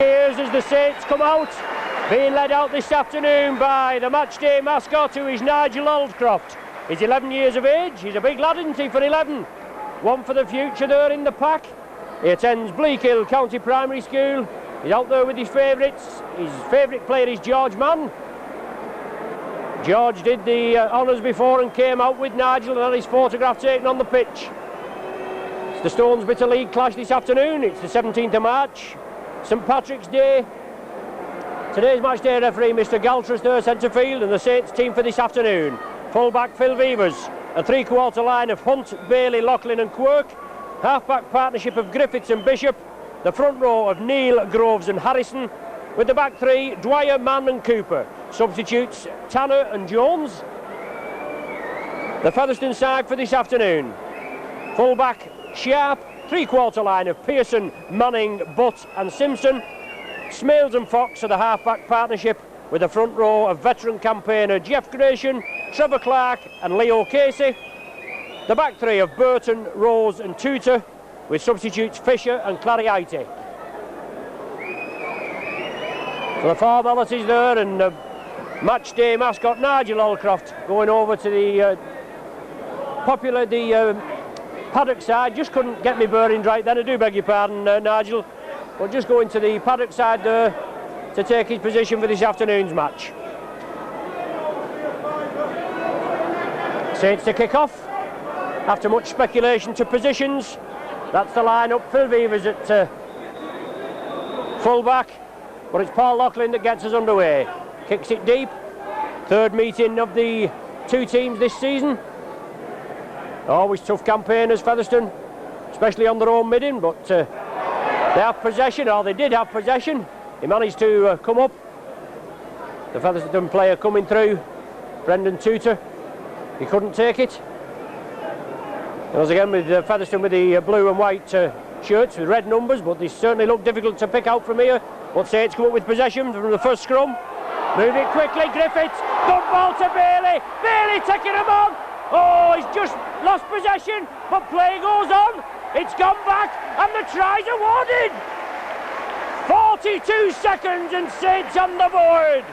Here's as the Saints come out, being led out this afternoon by the matchday mascot, who is Nigel Aldcroft. He's 11 years of age. He's a big lad, isn't he, for 11? One for the future there in the pack. He attends Bleak Hill County Primary School. He's out there with his favourites. His favourite player is George Mann. George did the honours before and came out with Nigel and had his photograph taken on the pitch. It's the Stones Bitter League clash this afternoon. It's the 17th of March, St Patrick's Day. Today's match day referee Mr Galtrus there centre field, and the Saints team for this afternoon. Full-back Phil Vevers, a three-quarter line of Hunt, Bailey, Loughlin and Quirk, half-back partnership of Griffiths and Bishop, the front row of Neil, Groves and Harrison, with the back three Dwyer, Mann and Cooper. Substitutes Tanner and Jones. The Featherstone side for this afternoon. Full-back Sharp, three-quarter line of Pearson, Manning, Butt and Simpson. Smales and Fox are the half-back partnership, with the front row of veteran campaigner Jeff Gratian, Trevor Clark and Leo Casey. The back three of Burton, Rose and Tudor, with substitutes Fisher and Clariati. So the formalities there, and match day mascot Nigel Aldcroft going over to the paddock side. Just couldn't get me bearings right then, I do beg your pardon, Nigel. But just going to the paddock side there to take his position for this afternoon's match. Saints to kick off. After much speculation to positions, that's the line-up. Phil Vevers at full-back, but it's Paul Loughlin that gets us underway. Kicks it deep. Third meeting of the two teams this season. Always tough campaigners, Featherstone, especially on their own midding, but they have possession, or they did have possession. He managed to come up. The Featherstone player coming through, Brendan Tudor. He couldn't take it. Once again with Featherstone with the blue and white shirts with red numbers, but they certainly look difficult to pick out from here. But Saints come up with possession from the first scrum. Move it quickly, Griffiths. Good ball to Bailey. Bailey taking him on. Oh, he's just lost possession, but play goes on. It's gone back, and the try's awarded. 42 seconds, and Saints on the board.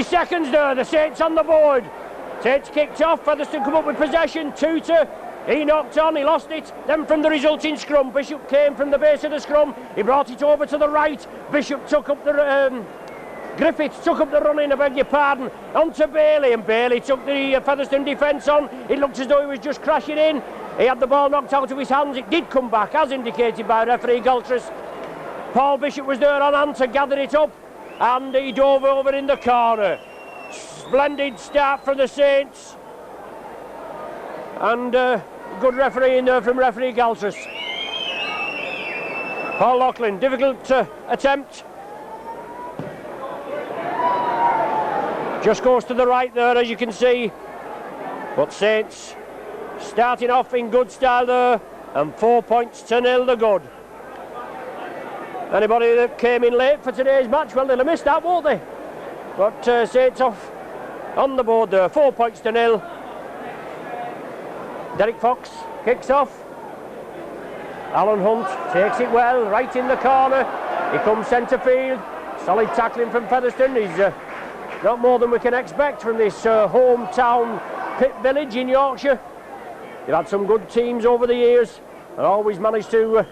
Seconds there, the Saints on the board. Saints kicked off, Featherstone come up with possession. Tudor, he knocked on, he lost it. Then from the resulting scrum, Bishop came from the base of the scrum. He brought it over to the right. Bishop took up the Griffiths took up the running, I beg your pardon, onto Bailey, and Bailey took the Featherstone defence on. It looked as though he was just crashing in. He had the ball knocked out of his hands. It did come back, as indicated by referee Galtrus. Paul Bishop was there on hand to gather it up, and he dove over in the corner. Splendid start from the Saints, and good refereeing there from referee Galtrus. Paul Loughlin, difficult attempt. Just goes to the right there, as you can see. But Saints starting off in good style there, and 4 points to 0 the good. Anybody that came in late for today's match, well, they'll have missed that, won't they? But Saints off on the board there, 4 points to 0. Derek Fox kicks off. Alan Hunt takes it well, right in the corner. He comes centre field. Solid tackling from Featherstone. He's not more than we can expect from this hometown pit village in Yorkshire. They've had some good teams over the years and always managed to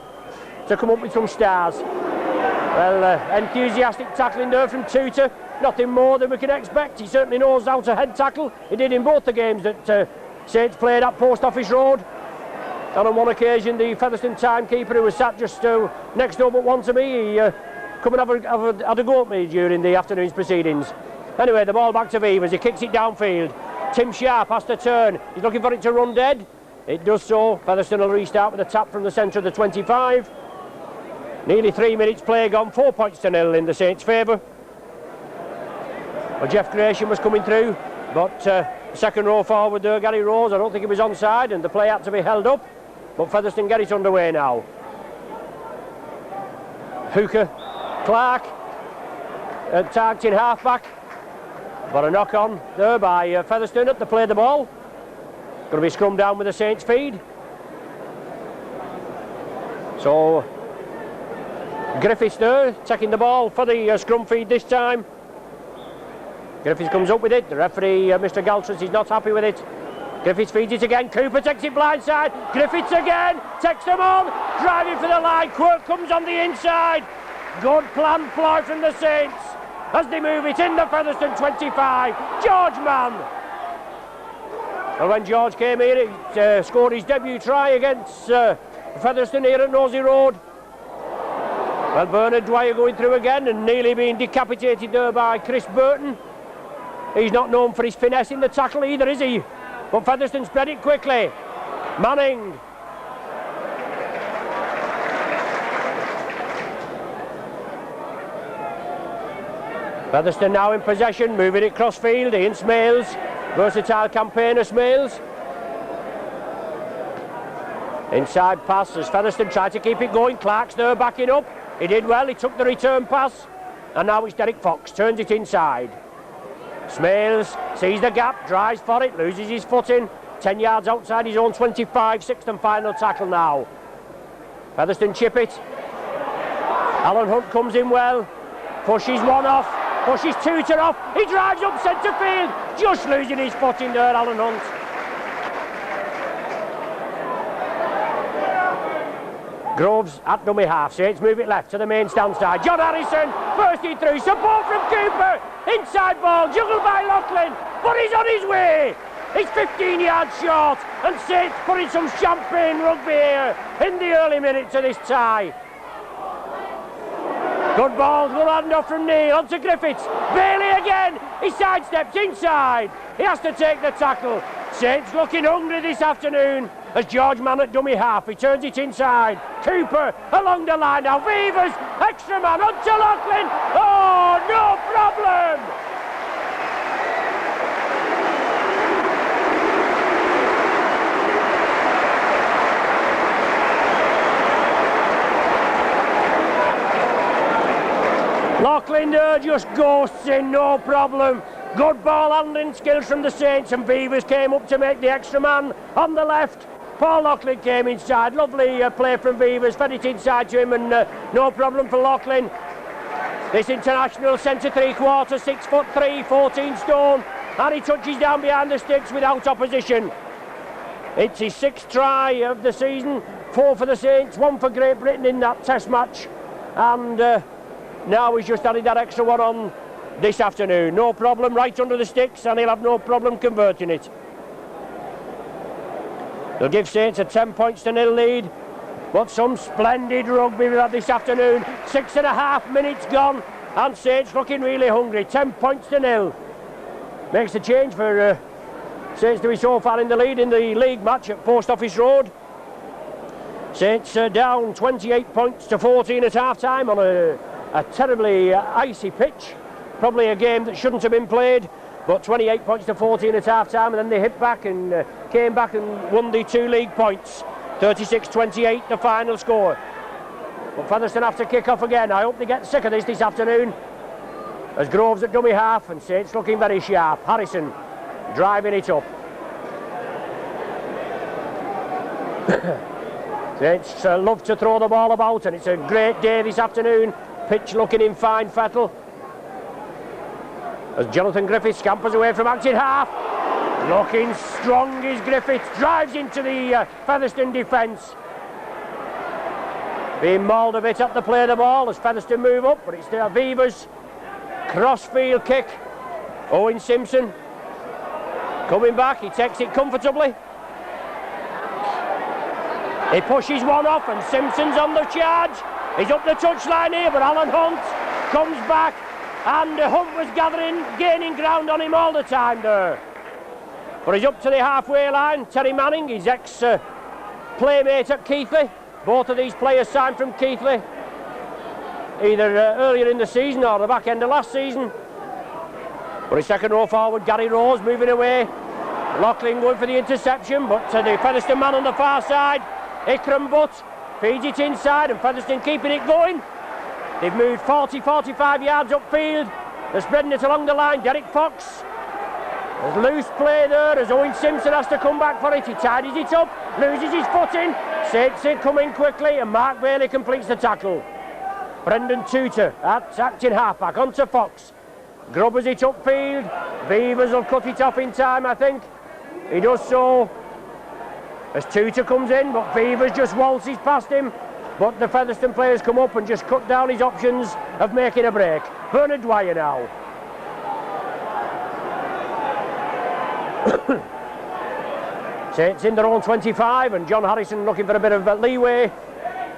come up with some stars. Well, enthusiastic tackling there from Tudor. Nothing more than we can expect. He certainly knows how to head tackle. He did in both the games that Saints played at Post Office Road. And on one occasion, the Featherstone timekeeper, who was sat just next door but one to me, he come and had a go at me during the afternoon's proceedings. Anyway, the ball back to Vevers. He kicks it downfield. Tim Sharp has to turn. He's looking for it to run dead. It does so. Featherstone will restart with a tap from the centre of the 25. Nearly 3 minutes play gone, 4 points to 0 in the Saints' favour. Well, Jeff Gratian was coming through, but second row forward there, Gary Rose, I don't think he was onside, and the play had to be held up. But Featherstone get it underway now. Hooker, Clark, targeting half-back. But a knock on there by Featherstone at the play the ball. Going to be scrummed down with the Saints feed. So Griffiths there taking the ball for the scrum feed this time. Griffiths comes up with it. The referee, Mr. Galtrus, is not happy with it. Griffiths feeds it again. Cooper takes it blindside. Griffiths again. Takes them on. Driving for the line. Quirk comes on the inside. Good plan ploy from the Saints as they move it in the Featherstone 25. George Mann. Well, when George came here, he scored his debut try against Featherstone here at Nosey Road. Well, Bernard Dwyer going through again and nearly being decapitated there by Chris Burton. He's not known for his finesse in the tackle either, is he? But Featherstone spread it quickly. Manning. Featherstone now in possession, moving it cross field. Ian Smales, versatile campaigner Smales. Inside pass as Featherstone tried to keep it going. Clark's there backing up. He did well, he took the return pass. And now it's Derek Fox, turns it inside. Smales sees the gap, drives for it, loses his footing. 10 yards outside his own 25, sixth and final tackle now. Featherstone chip it. Alan Hunt comes in well, pushes one off, pushes Tutor off. He drives up centre field, just losing his footing there, Alan Hunt. Groves at dummy half, Saints move it left to the main stand side. John Harrison bursting through, support from Cooper, inside ball, juggled by Loughlin, but he's on his way. He's 15 yards short, and Saints putting some champagne rugby here in the early minutes of this tie. Good ball, good handoff from Neil, onto Griffiths. Bailey again, he sidesteps inside. He has to take the tackle. Saints looking hungry this afternoon as George Mann at dummy half. He turns it inside. Cooper along the line now. Beavers, extra man onto Loughlin. Oh, no problem. Loughlin there just ghosts in, no problem. Good ball handling skills from the Saints, and Beavers came up to make the extra man on the left. Paul Loughlin came inside. Lovely play from Beavers, fed it inside to him, and no problem for Loughlin. This international centre 3/4, 6'3", 14 stone, and he touches down behind the sticks without opposition. It's his 6th try of the season, 4 for the Saints, 1 for Great Britain in that test match, and now he's just added that extra one on this afternoon. No problem, right under the sticks, and he'll have no problem converting it. They'll give Saints a 10 points to 0 lead. But some splendid rugby we've had this afternoon. 6.5 minutes gone, and Saints looking really hungry. 10 points to 0. Makes a change for Saints to be so far in the lead in the league match at Post Office Road. Saints down 28 points to 14 at half-time on a terribly icy pitch. Probably a game that shouldn't have been played, but 28 points to 14 at half-time, and then they hit back and came back and won the 2 league points. 36-28 the final score. But Featherstone have to kick off again. I hope they get sick of this afternoon. As Groves at dummy half, and Saints looking very sharp. Harrison driving it up. Saints love to throw the ball about, and it's a great day this afternoon. Pitch looking in fine fettle. As Jonathan Griffiths scampers away from acting half. Looking strong is Griffiths. Drives into the Featherstone defence. Being mauled a bit at the play of the ball as Featherstone move up, but it's the Beavers. Cross-field kick. Owen Simpson coming back. He takes it comfortably. He pushes one off, and Simpson's on the charge. He's up the touchline here, but Alan Hunt comes back, and Hunt was gaining ground on him all the time there. But he's up to the halfway line. Terry Manning, his ex-playmate at Keighley. Both of these players signed from Keighley, either earlier in the season or the back end of last season. But his second row forward, Gary Rose, moving away. Loughlin going for the interception, but the Featherstone man on the far side, Ikram Butt, feeds it inside, and Featherstone keeping it going. They've moved 40-45 yards upfield. They're spreading it along the line. Derek Fox. There's loose play there as Owen Simpson has to come back for it. He tidies it up, loses his footing. Saints come in quickly and Mark Bailey completes the tackle. Brendan Tudor, that's acting halfback, onto Fox. Grubbers it upfield. Beavers will cut it off in time, I think. He does so as Tudor comes in, but Beavers just waltzes past him. But the Featherstone players come up and just cut down his options of making a break. Bernard Dwyer now. Saints in their own 25 and John Harrison looking for a bit of leeway.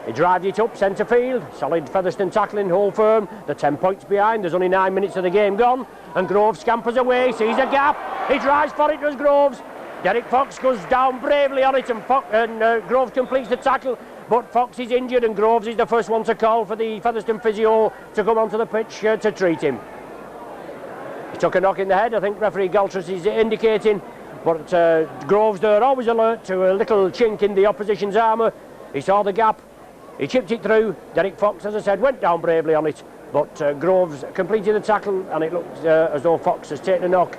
He drives it up centre field. Solid Featherstone tackling, hold firm. They're 10 points behind. There's only 9 minutes of the game gone. And Groves scampers away, sees a gap. He drives for it, does Groves. Derek Fox goes down bravely on it and Groves completes the tackle. But Fox is injured and Groves is the first one to call for the Featherstone physio to come onto the pitch to treat him. He took a knock in the head, I think referee Galtrus is indicating. But Groves there, always alert to a little chink in the opposition's armour. He saw the gap, he chipped it through. Derek Fox, as I said, went down bravely on it. But Groves completed the tackle and it looked as though Fox has taken a knock.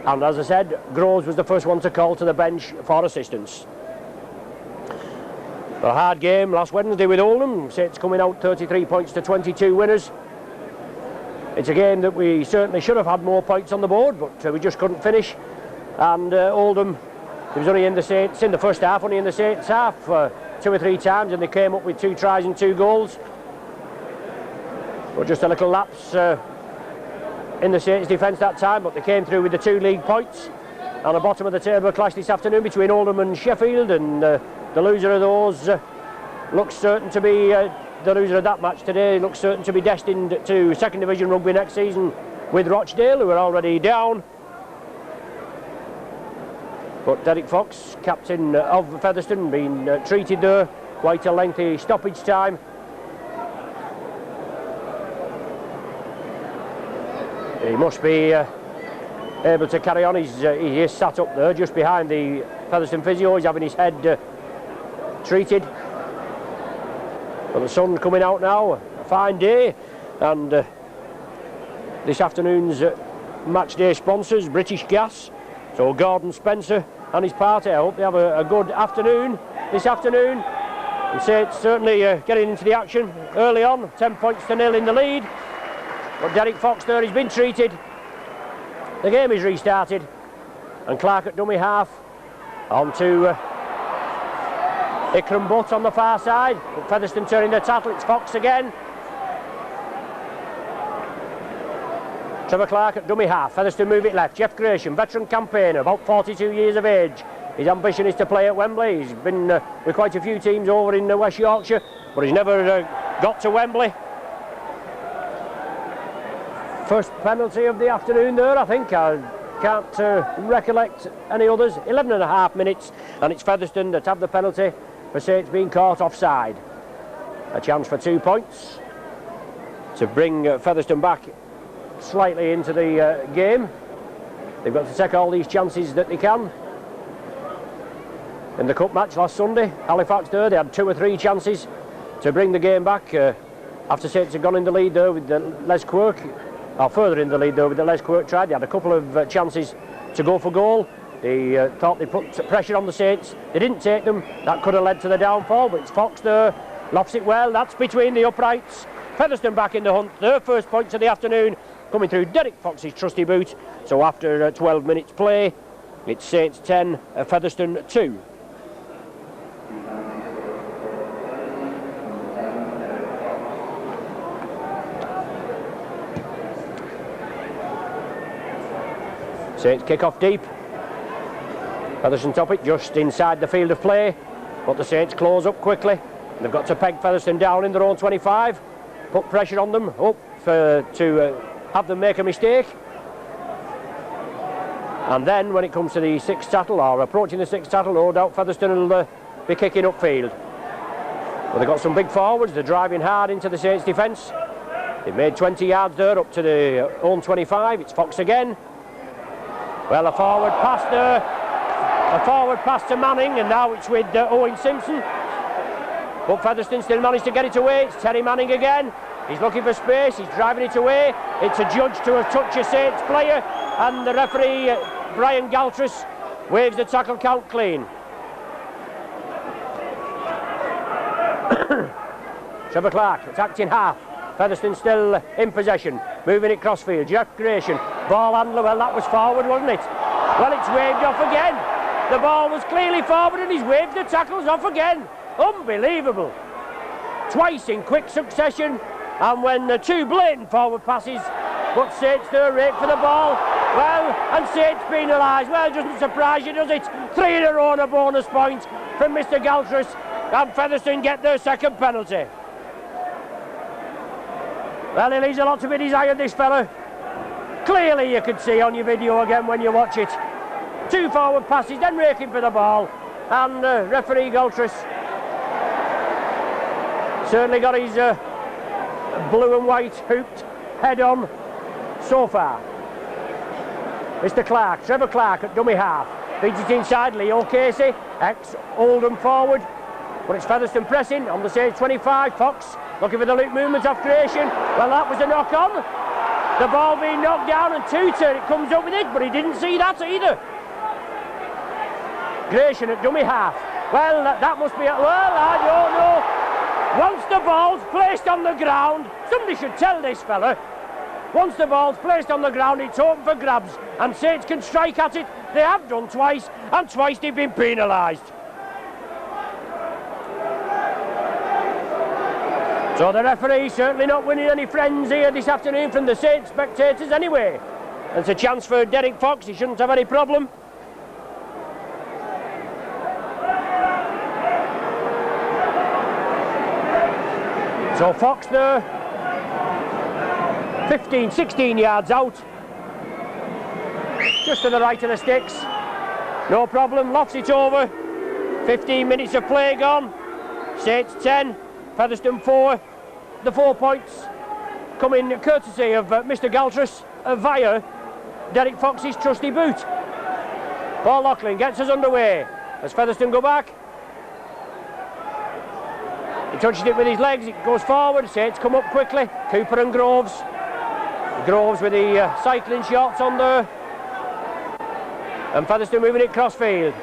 And as I said, Groves was the first one to call to the bench for assistance. A hard game last Wednesday with Oldham. Saints coming out 33 points to 22 winners. It's a game that we certainly should have had more points on the board, but we just couldn't finish. And Oldham, it was only in the Saints, in the first half, only in the Saints half 2 or 3 times, and they came up with 2 tries and 2 goals. But just a little lapse in the Saints defence that time, but they came through with the 2 league points. On the bottom of the table clash this afternoon between Oldham and Sheffield, and the loser of those looks certain to be, the loser of that match today looks certain to be destined to second division rugby next season with Rochdale, who are already down. But Derek Fox, captain of Featherstone, been treated there, quite a lengthy stoppage time. He must be able to carry on. He is sat up there just behind the Featherstone physio. He's having his head treated. But the sun coming out now, a fine day, and this afternoon's match day sponsors, British Gas, so Gordon Spencer and his party. I hope they have a good afternoon this afternoon. And Saints certainly getting into the action early on, 10 points to 0 in the lead. But Derek Fox there, he's been treated. The game is restarted, and Clark at dummy half on to Ikram Butt on the far side. But Featherstone turning their tackle, it's Fox again. Trevor Clark at dummy half. Featherstone move it left. Jeff Gresham, veteran campaigner, about 42 years of age. His ambition is to play at Wembley. He's been with quite a few teams over in West Yorkshire, but he's never got to Wembley. First penalty of the afternoon there, I think. I can't recollect any others. 11.5 minutes, and it's Featherstone that have the penalty for Saints being caught offside. A chance for 2 points to bring Featherstone back slightly into the game. They've got to take all these chances that they can. In the cup match last Sunday, Halifax there, they had 2 or 3 chances to bring the game back after Saints had gone in the lead there with Les Quirk. Or further in the lead though with the Les Quirk try. They had a couple of chances to go for goal. They thought they put pressure on the Saints. They didn't take them. That could have led to the downfall, but it's Fox there. Lofts it well. That's between the uprights. Featherstone back in the hunt. Their first points of the afternoon coming through Derek Fox's trusty boot. So after 12 minutes play, it's Saints 10, Featherstone 2. Saints kick off deep. Featherstone top it just inside the field of play, but the Saints close up quickly. They've got to peg Featherstone down in their own 25, put pressure on them, hope to have them make a mistake. And then when it comes to the 6th tackle, or approaching the 6th tackle, no doubt Featherstone will be kicking upfield. Well, they've got some big forwards. They're driving hard into the Saints defence. They've made 20 yards there up to the own 25. It's Fox again. Well, a forward pass there, a forward pass to Manning, and now it's with Owen Simpson. but Featherstone still managed to get it away. It's Terry Manning again. He's looking for space, he's driving it away. It's a judge to a touch a Saints player, and the referee, Brian Galtris, waves the tackle count clean. Trevor Clark attacked in half. Featherstone still in possession, moving it crossfield. Jeff Gratian, ball handler, well that was forward, wasn't it? Well, it's waved off again. The ball was clearly forward and he's waved the tackles off again. Unbelievable. Twice in quick succession, and when the two blatant forward passes, but Saints there rake for the ball. Well, and Saints penalised. Well, it doesn't surprise you, does it? 3 in a row and a bonus point from Mr. Galtris, and Featherstone get their second penalty. Well, he leaves a lot to be desired, this fella. Clearly you can see on your video again when you watch it. 2 forward passes, then raking for the ball, and referee Galtris certainly got his blue and white hooped head on so far. Mr. Clark, Trevor Clark at dummy half, feeds it inside. Leo Casey, ex-Oldham forward, but it's Featherstone pressing on the Saints 25. Fox looking for the loop movement off Gratian. Well, that was a knock on. The ball being knocked down, and Tutor, it comes up with it, but he didn't see that either. Gratian at dummy half. Well, that must be, well, I don't know. Once the ball's placed on the ground, somebody should tell this fella. Once the ball's placed on the ground, it's open for grabs, and Saints can strike at it. They have done twice, and twice they've been penalised. So the referee certainly not winning any friends here this afternoon from the Saints spectators anyway. It's a chance for Derek Fox, he shouldn't have any problem. So Fox there, 15, 16 yards out, just to the right of the sticks. No problem, lofts it over. 15 minutes of play gone. Saints 10, Featherstone 4. The 4 points coming courtesy of Mr. Galtris via Derek Fox's trusty boot. Paul Loughlin gets us underway as Featherstone go back. He touches it with his legs, it goes forward. Saints come up quickly. Cooper and Groves. Groves with the cycling shorts on there. And Featherstone moving it crossfield.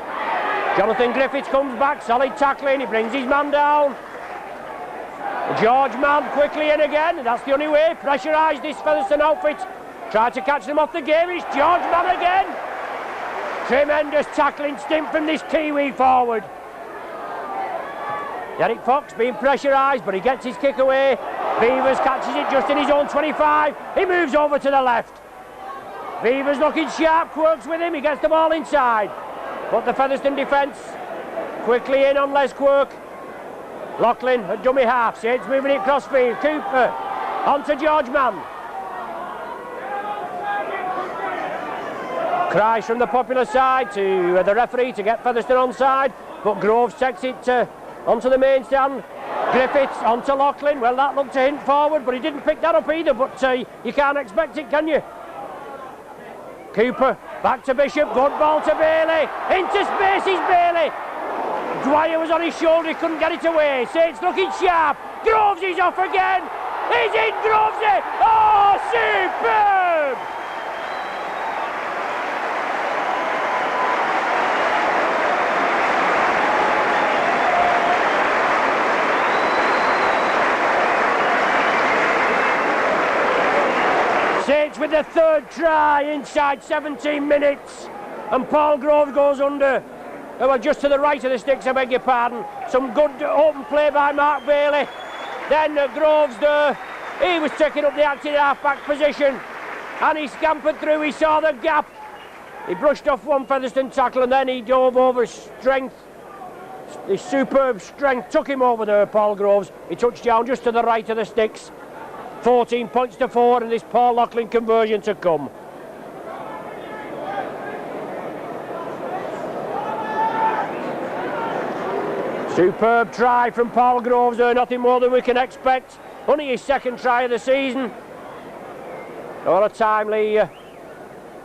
Jonathan Griffiths comes back, solid tackling, he brings his man down. George Mann quickly in again, and that's the only way. Pressurised this Featherstone outfit. Tried to catch them off the game, it's George Mann again. Tremendous tackling stint from this Kiwi forward. Derek Fox being pressurised, but he gets his kick away. Beavers catches it just in his own 25. He moves over to the left. Beavers looking sharp, Quirks with him, he gets the ball inside. But the Featherstone defence quickly in on Les Quirk. Loughlin at dummy half, Saints moving it crossfield. Cooper onto George Mann. Cries from the popular side to the referee to get Featherstone onside, but Groves takes it onto the main stand. Griffiths onto Loughlin. Well, that looked a hint forward, but he didn't pick that up either. But you can't expect it, can you? Cooper back to Bishop. Good ball to Bailey. Into space is Bailey. Dwyer was on his shoulder, he couldn't get it away. Saints looking sharp. Groves is off again. He's in, Groves it. Oh, superb! Saints with the third try inside 17 minutes. And Paul Groves goes under. Well, just to the right of the sticks, I beg your pardon. Some good open play by Mark Bailey. Then Groves there, he was taking up the active half-back position, and he scampered through, he saw the gap. He brushed off one Featherstone tackle, and then he dove over strength. His superb strength took him over there, Paul Groves. He touched down just to the right of the sticks. 14 points to 4, and this Paul Loughlin conversion to come. Superb try from Paul Groves there, nothing more than we can expect. Only his second try of the season. What a timely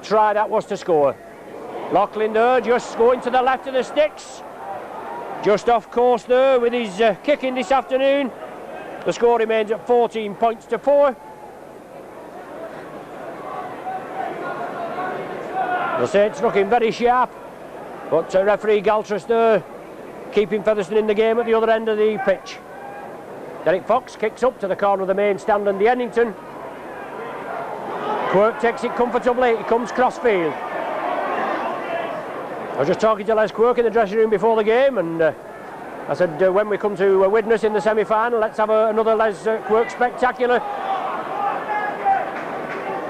try that was to score. Loughlin there, just going to the left of the sticks. Just off course there with his kicking this afternoon. The score remains at 14 points to 4. The Saints looking very sharp, but referee Galtrus there keeping Featherstone in the game at the other end of the pitch. Derek Fox kicks up to the corner of the main stand on the Ennington. Quirk takes it comfortably, he comes crossfield. I was just talking to Les Quirk in the dressing room before the game, and I said when we come to Widnes in the semi-final, let's have another Les Quirk spectacular.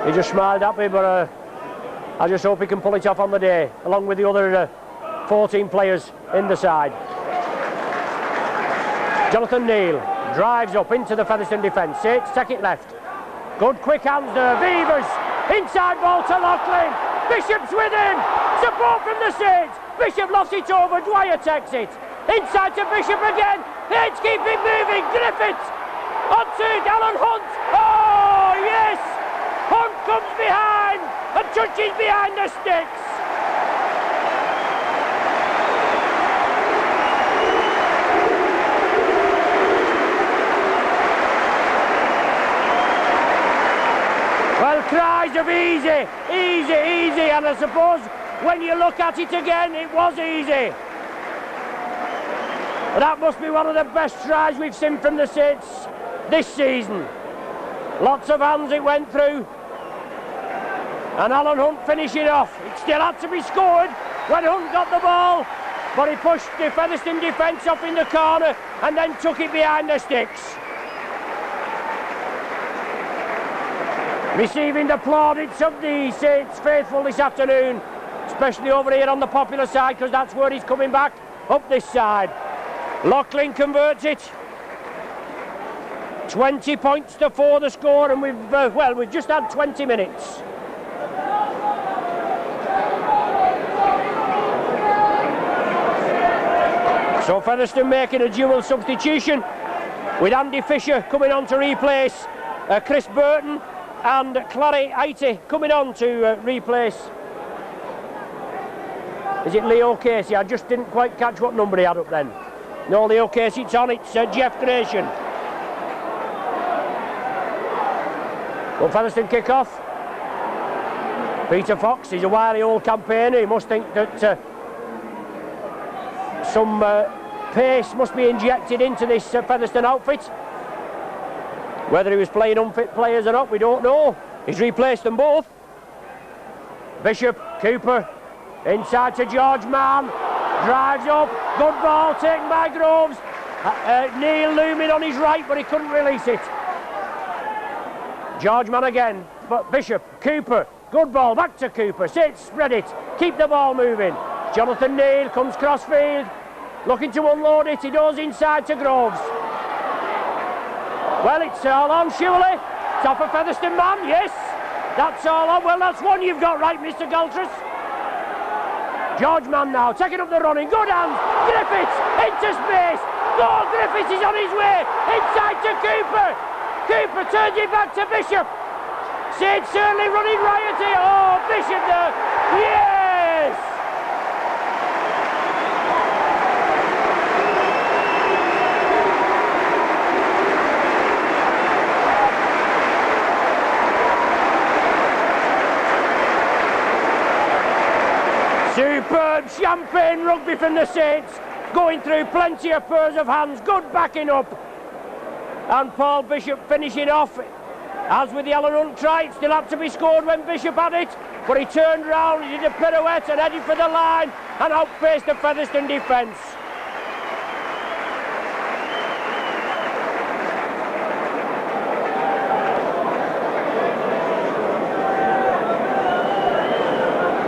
He just smiled at me, but I just hope he can pull it off on the day, along with the other 14 players in the side. Jonathan Neal drives up into the Featherstone defence. Saints take it left. Good quick hands there. Beavers. Inside ball to Loughlin. Bishop's with him. Support from the Saints. Bishop lost it over. Dwyer takes it. Inside to Bishop again. Saints keep it moving. Griffiths. Onto Alan Hunt. Oh, yes. Hunt comes behind and touches behind the sticks. Well, cries of easy, easy, easy, and I suppose when you look at it again, it was easy. That must be one of the best tries we've seen from the Saints this season. Lots of hands it went through, and Alan Hunt finishing off. It still had to be scored when Hunt got the ball, but he pushed the Featherstone defence up in the corner and then took it behind the sticks. Receiving the plaudits of the Saints faithful this afternoon, especially over here on the Popular side, because that's where he's coming back, up this side. Loughlin converts it. 20 points to 4 the score, and we've just had 20 minutes. So Featherstone making a dual substitution with Andy Fisher coming on to replace Chris Burton, and Clary Haiti coming on to replace, is it Leo Casey? I just didn't quite catch what number he had up then. No, Leo Casey, it's on, it's Jeff Gratian. Well, Featherstone kick off. Peter Fox, he's a wily old campaigner. He must think that some pace must be injected into this Featherstone outfit. Whether he was playing unfit players or not, we don't know. He's replaced them both. Bishop, Cooper, inside to George Mann, drives up, good ball taken by Groves. Neil looming on his right, but he couldn't release it. George Mann again, but Bishop, Cooper, good ball, back to Cooper, sit, spread it, keep the ball moving. Jonathan Neal comes crossfield, looking to unload it, he goes inside to Groves. Well, it's all on, surely. Top of Featherstone man, yes. That's all on. Well, that's one you've got right, Mr. Galtrus. George Mann now, taking up the running. Good hands. Griffiths into space. Goal, Griffiths is on his way. Inside to Cooper. Cooper turns it back to Bishop. Saints certainly running riot here. Oh, Bishop there. Yes! Superb champagne rugby from the Saints, going through plenty of pairs of hands, good backing up. And Paul Bishop finishing off. As with the Alan Hunt try, it still had to be scored when Bishop had it, but he turned round, he did a pirouette and headed for the line and outpaced the Featherstone defence.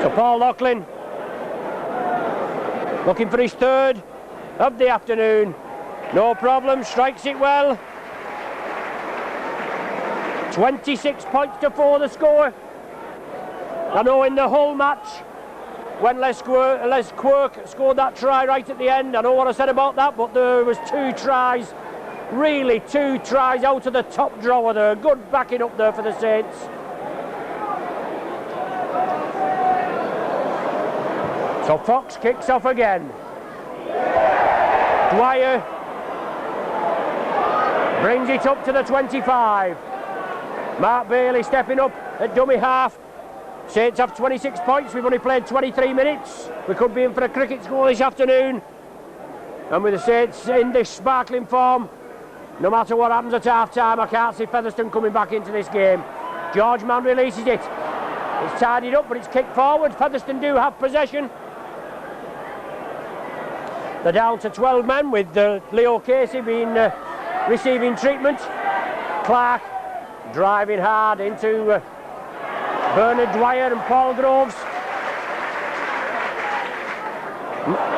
So Paul Loughlin, looking for his third of the afternoon. No problem, strikes it well. 26 points to 4 the score. I know in the whole match, when Les Quirk scored that try right at the end, I know what I said about that, but there was 2 tries, really 2 tries out of the top drawer there. Good backing up there for the Saints. So Fox kicks off again. Dwyer brings it up to the 25. Mark Bailey stepping up at dummy half. Saints have 26 points. We've only played 23 minutes. We could be in for a cricket score this afternoon. And with the Saints in this sparkling form, no matter what happens at half-time, I can't see Featherstone coming back into this game. George Mann releases it. It's tidied up, but it's kicked forward. Featherstone do have possession. They're down to 12 men, with Leo Casey receiving treatment. Clark driving hard into Bernard Dwyer and Paul Groves.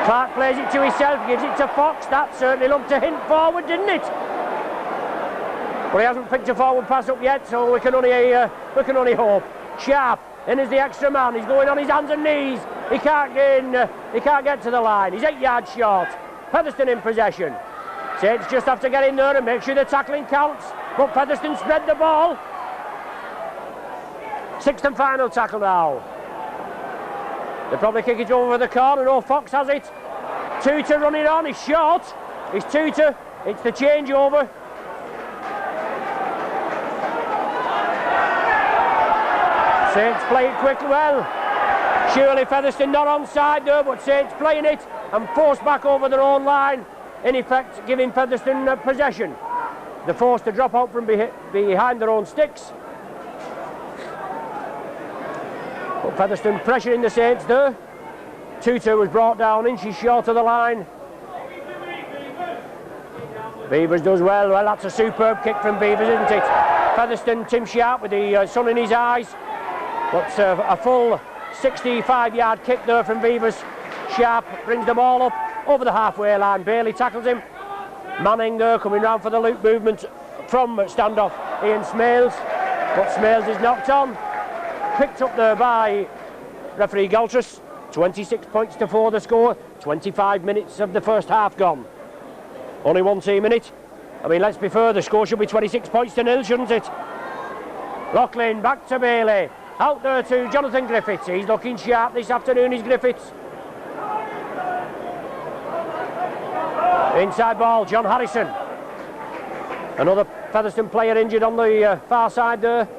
Clark plays it to himself, gives it to Fox. That certainly looked a hint forward, didn't it? But he hasn't picked a forward pass up yet, so we can only hope. Sharp in as the extra man. He's going on his hands and knees. He can't get to the line. He's 8 yards short. Featherstone in possession. Saints just have to get in there and make sure the tackling counts. But Featherstone spread the ball. Sixth and final tackle now. They'll probably kick it over the corner. Oh, Fox has it. Tutor running on. He's short. He's Tutor. It's the changeover. Saints play it quickly. Well, surely Featherstone not onside there, but Saints playing it and forced back over their own line, in effect giving Featherstone possession. They're forced to drop out from behind their own sticks. But Featherstone pressuring the Saints there. Tutor was brought down inches short of the line. Beavers does well. Well, that's a superb kick from Beavers, isn't it? Featherstone, Tim Sharp with the sun in his eyes. But a full 65-yard kick there from Beavers. Sharp brings the ball up over the halfway line. Bailey tackles him. Manning there coming round for the loop movement from standoff. Ian Smales. But Smales is knocked on. Picked up there by referee Galtrus. 26 points to 4 the score. 25 minutes of the first half gone. Only one team in it. I mean, let's be fair, the score should be 26 points to 0, shouldn't it? Loughlin back to Bailey. Out there to Jonathan Griffiths. He's looking sharp this afternoon, is Griffiths. Inside ball, John Harrison. Another Featherstone player injured on the far side there.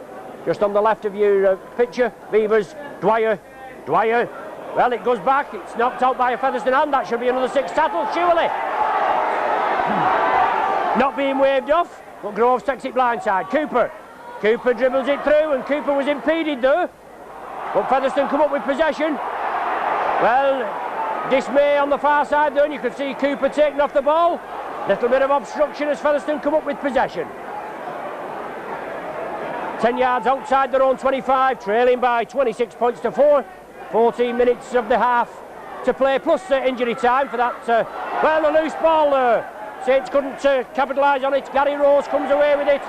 Just on the left of your picture. Beavers, Dwyer. Well, it goes back. It's knocked out by a Featherstone hand. That should be another 6 tackle, surely. Not being waved off, but Groves takes it blindside. Cooper dribbles it through, and Cooper was impeded there. But Featherstone come up with possession. Well, dismay on the far side there, and you could see Cooper taking off the ball. Little bit of obstruction as Featherstone come up with possession. 10 yards outside their own 25, trailing by 26 points to 4. 14 minutes of the half to play, plus injury time for that. Well, a loose ball there. Saints couldn't capitalise on it. Gary Rose comes away with it.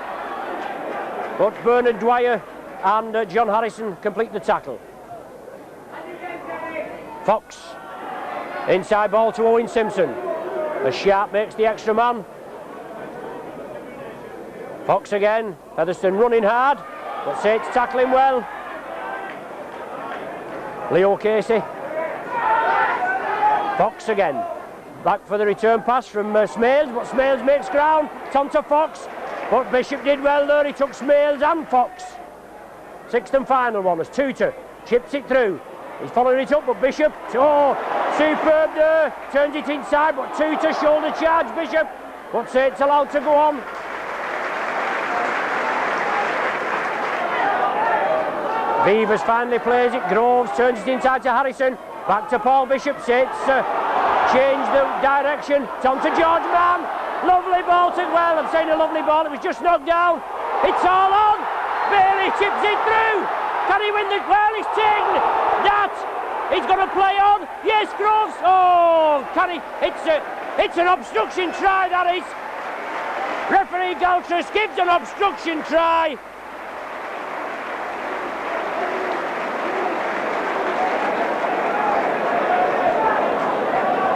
But Bernard Dwyer and John Harrison complete the tackle. Fox. Inside ball to Owen Simpson. As Sharp makes the extra man. Fox again. Featherstone running hard, but Saints tackling well. Leo Casey. Fox again. Back for the return pass from Smales, but Smales makes ground. It's on to Fox, but Bishop did well there. He took Smales and Fox. Sixth and final one as Tutor chips it through. He's following it up, but Bishop, oh, superb there. Turns it inside, but Tutor shoulder charge Bishop. But Saints allowed to go on. Beavers finally plays it. Groves turns it inside to Harrison. Back to Paul Bishop. Saints change the direction. It's on to George Mann. Lovely ball to, well, I'm saying a lovely ball. It was just knocked down. It's all on. Bailey chips it through. Can he win the, well, he's taken that. He's going to play on. Yes, Groves. Oh, can he? It's an obstruction try, that is. Referee Galtrus gives an obstruction try.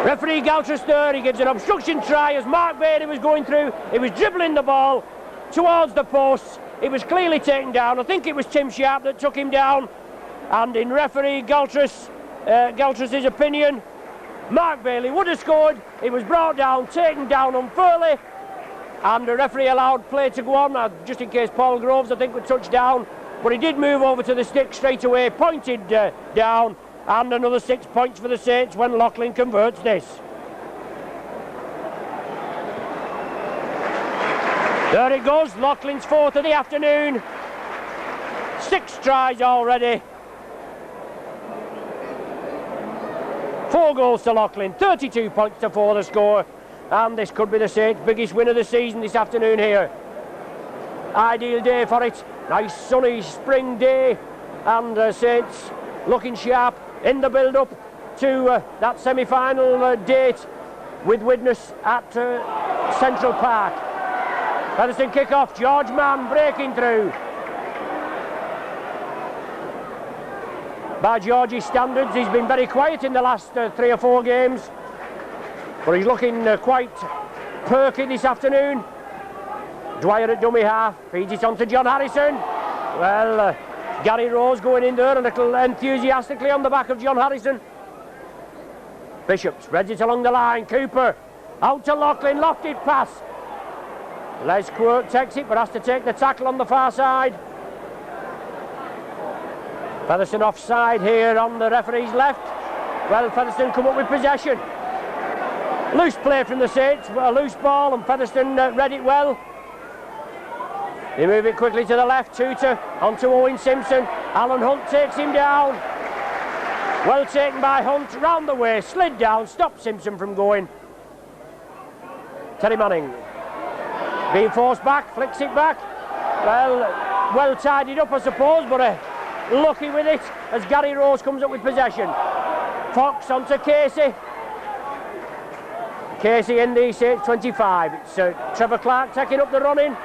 Referee Galtrus there, he gives an obstruction try as Mark Bailey was going through. He was dribbling the ball towards the posts. He was clearly taken down. I think it was Tim Sharp that took him down. And in referee Galtrus's opinion, Mark Bailey would have scored. He was brought down, taken down unfairly, and the referee allowed play to go on, just in case Paul Groves, I think, would touch down. But he did move over to the stick straight away, pointed down, and another 6 points for the Saints when Loughlin converts this. There it goes, Loughlin's fourth of the afternoon. 6 tries already. 4 goals to Loughlin, 32 points to 4 the score. And this could be the Saints' biggest win of the season this afternoon here. Ideal day for it. Nice sunny spring day. And Saints looking sharp in the build-up to that semi-final date with Widnes at Central Park. Featherstone kick-off, George Mann breaking through. By Georgie's standards, he's been very quiet in the last 3 or 4 games. But he's looking quite perky this afternoon. Dwyer at dummy half, feeds it on to John Harrison. Well, Gary Rose going in there a little enthusiastically on the back of John Harrison. Bishop spreads it along the line. Cooper out to Loughlin, lofted pass. Les Quirk takes it, but has to take the tackle on the far side. Featherstone offside here on the referee's left. Well, Featherstone come up with possession. Loose play from the Saints, a loose ball, and Featherstone read it well. They move it quickly to the left, Tutor onto Owen Simpson. Alan Hunt takes him down. Well taken by Hunt, round the way, slid down, stopped Simpson from going. Terry Manning being forced back, flicks it back. Well tidied up, I suppose, but lucky with it as Gary Rose comes up with possession. Fox onto Casey. Casey in the Saints 25. It's Trevor Clark taking up the running.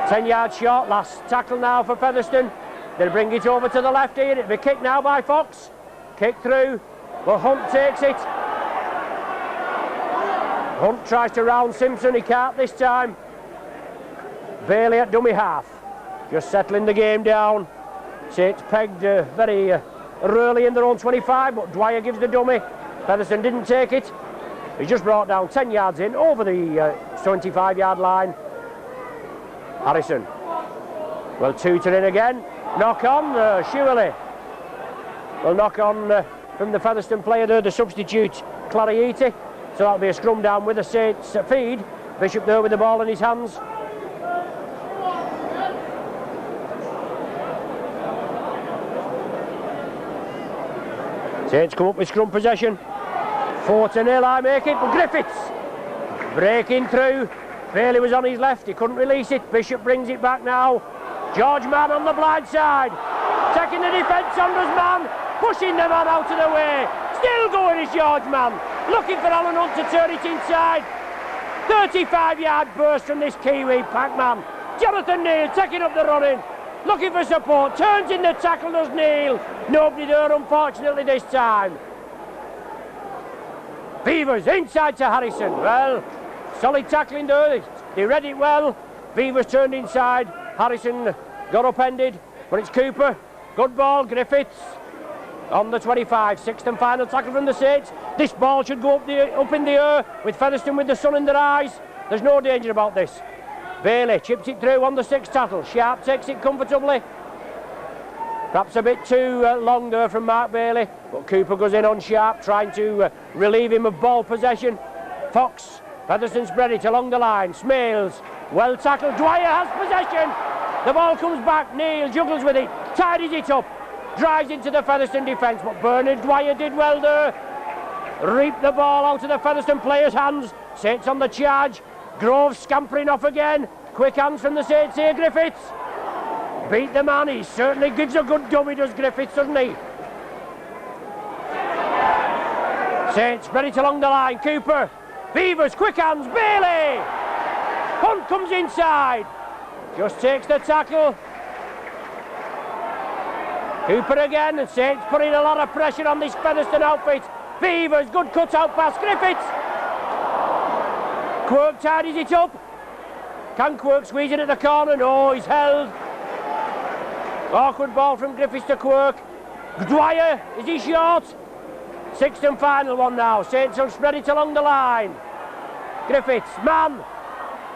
10 yards short, last tackle now for Featherstone. They'll bring it over to the left here. It'll be kicked now by Fox. Kick through, but Hunt takes it. Hunt tries to round Simpson, he can't this time. Bailey at dummy half, just settling the game down. Saints pegged very early in their own 25, but Dwyer gives the dummy. Featherstone didn't take it. He's just brought down 10 yards in over the 25-yard line. Harrison. Well, Tutor in again. Knock on, Shirley. Well, knock on from the Featherstone player there, the substitute, Clarieti. So that'll be a scrum down with the Saints feed. Bishop there with the ball in his hands. Saints come up with scrum possession. 4-0, I make it, but Griffiths breaking through. Bailey was on his left, he couldn't release it. Bishop brings it back now. George Mann on the blind side, taking the defence on his man, pushing the man out of the way. Still going is George Mann, looking for Alan Hunt to turn it inside. 35-yard burst from this Kiwi Pac-Man. Jonathan Neal taking up the running, looking for support, turns in the tackle, does Neal. Nobody there unfortunately this time. Beavers inside to Harrison. Well, solid tackling there, they read it well. Beavers turned inside, Harrison got upended, but it's Cooper. Good ball, Griffiths on the 25, 6th and final tackle from the Saints. This ball should go up in the air with Featherstone with the sun in their eyes. There's no danger about this. Bailey chips it through on the 6th tackle. Sharp takes it comfortably. Perhaps a bit too long there from Mark Bailey, but Cooper goes in on Sharp, trying to relieve him of ball possession. Fox, Featherstone spread it along the line. Smales, well tackled. Dwyer has possession. The ball comes back. Neal juggles with it, tidies it up, drives into the Featherstone defence, but Bernard Dwyer did well there. Reaped the ball out of the Featherstone players' hands. Saints on the charge. Groves scampering off again. Quick hands from the Saints here, Griffiths. Beat the man, he certainly gives a good dummy, does Griffiths, doesn't he? Saints spread it along the line. Cooper, Beavers, quick hands, Bailey. Hunt comes inside, just takes the tackle. Cooper again, and Saints putting a lot of pressure on this Featherstone outfit. Beavers, good cut out pass, Griffiths. Quirk tidies it up. Can Quirk squeeze it at the corner? No, he's held. Awkward ball from Griffiths to Quirk. Dwyer, is he short? Sixth and final one now. Saints will spread it along the line. Griffiths, Mann,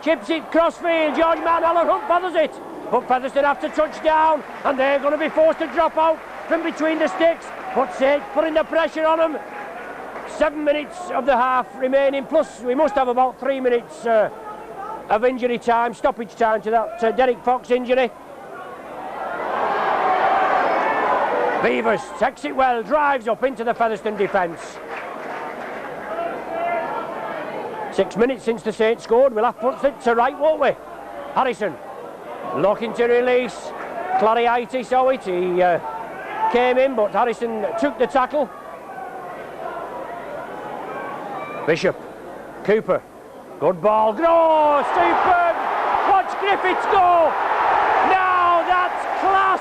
chips it crossfield. George Mann, Alan Hunt bothers it. But Featherstone have to touch down, and they're going to be forced to drop out from between the sticks. But Saints putting the pressure on them. 7 minutes of the half remaining, plus we must have about 3 minutes of injury time, stoppage time to that Derek Fox injury. Beavers takes it well, drives up into the Featherstone defence. 6 minutes since the Saints scored. We'll have to put it to right, won't we? Harrison looking to release. Clariati saw it. He came in, but Harrison took the tackle. Bishop, Cooper, good ball. Oh, superb! Watch Griffiths go! Now that's class!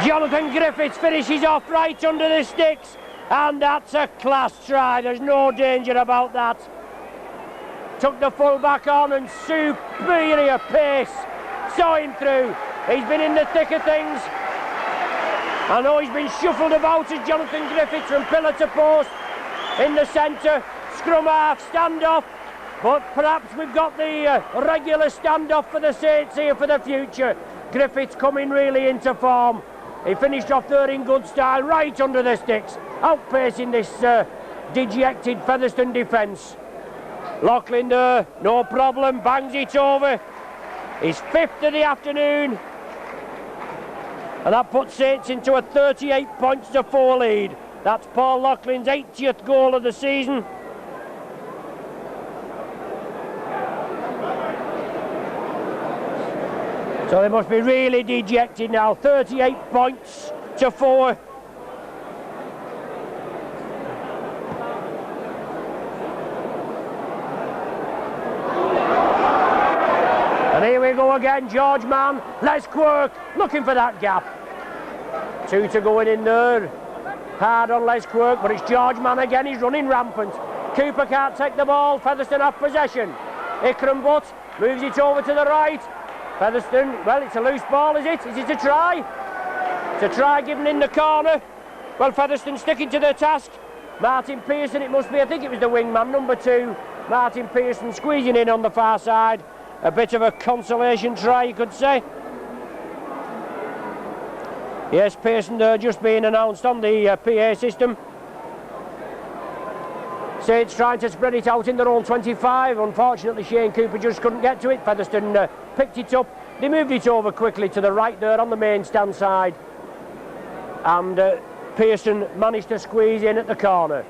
Jonathan Griffiths finishes off right under the sticks, and that's a class try. There's no danger about that. Took the full back on, and superior pace saw him through. He's been in the thick of things. I know he's been shuffled about as Jonathan Griffiths from pillar to post in the centre. Scrum half standoff, but perhaps we've got the regular standoff for the Saints here for the future. Griffiths coming really into form. He finished off there in good style, right under the sticks, outpacing this dejected Featherstone defence. Loughlin there, no problem, bangs it over. His fifth of the afternoon. And that puts Saints into a 38 points to 4 lead. That's Paul Loughlin's 80th goal of the season. So they must be really dejected now. 38 points to 4. And here we go again, George Mann, Les Quirk, looking for that gap. 2 to go in there. Hard on Les Quirk, but it's George Mann again, he's running rampant. Cooper can't take the ball, Featherstone have possession. Ikram Butt moves it over to the right. Featherstone, well, it's a loose ball, is it? Is it a try? It's a try given in the corner. Well, Featherstone sticking to their task. Martin Pearson, it must be, I think it was the wingman, number 2. Martin Pearson squeezing in on the far side. A bit of a consolation try, you could say. Yes, Pearson there just being announced on the PA system. Saints trying to spread it out in their own 25. Unfortunately, Shane Cooper just couldn't get to it. Featherstone picked it up. They moved it over quickly to the right there on the main stand side. And Pearson managed to squeeze in at the corner.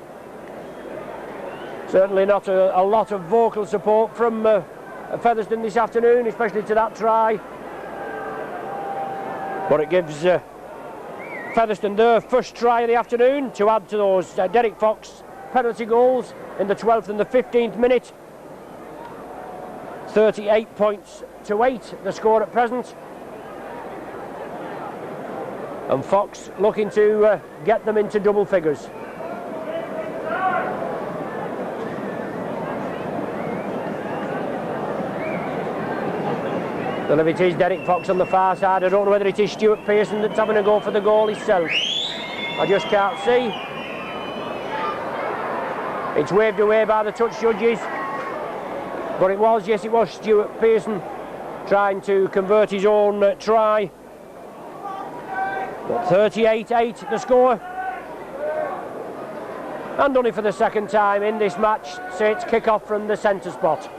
Certainly not a lot of vocal support from Featherstone this afternoon, especially to that try. But it gives Featherstone their first try of the afternoon to add to those Derek Fox penalty goals in the 12th and the 15th minute. 38 points to 8 the score at present, and Fox looking to get them into double figures. Well, if it is Derek Fox on the far side, I don't know whether it is Stuart Pearson that's having a go for the goal himself. I just can't see. It's waved away by the touch judges. But it was, yes, it was Stuart Pearson trying to convert his own try. But 38-8 the score. And only for the second time in this match, Saints kick off from the centre spot.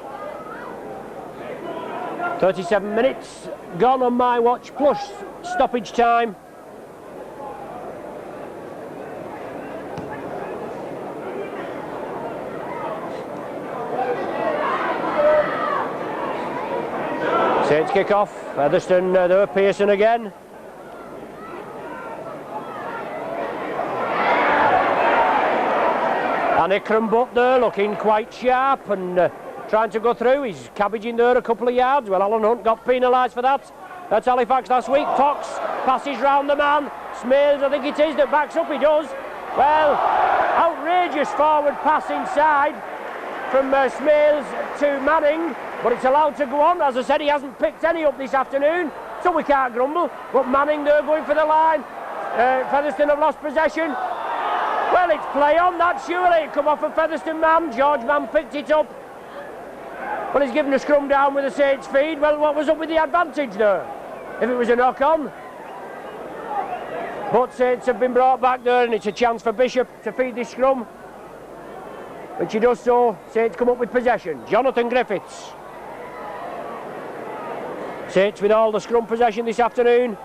37 minutes gone on my watch, plus stoppage time. Saints kick off. Featherstone there, Pearson again. And Ikram Butt there looking quite sharp and trying to go through. He's cabbaging there a couple of yards. Well, Alan Hunt got penalised for that. at Halifax last week. Fox passes round the man. Smales, I think it is, that backs up. He does. Well, outrageous forward pass inside from Smales to Manning, but it's allowed to go on. As I said, he hasn't picked any up this afternoon, so we can't grumble. But Manning, they're going for the line. Featherstone have lost possession. Well, it's play on that, surely. It come off a Featherstone man. George Mann picked it up. Well, he's given a scrum down with a Saints feed. Well, what was up with the advantage there? If it was a knock-on. But Saints have been brought back there, and it's a chance for Bishop to feed this scrum. When she does so, Saints come up with possession. Jonathan Griffiths. Saints with all the scrum possession this afternoon.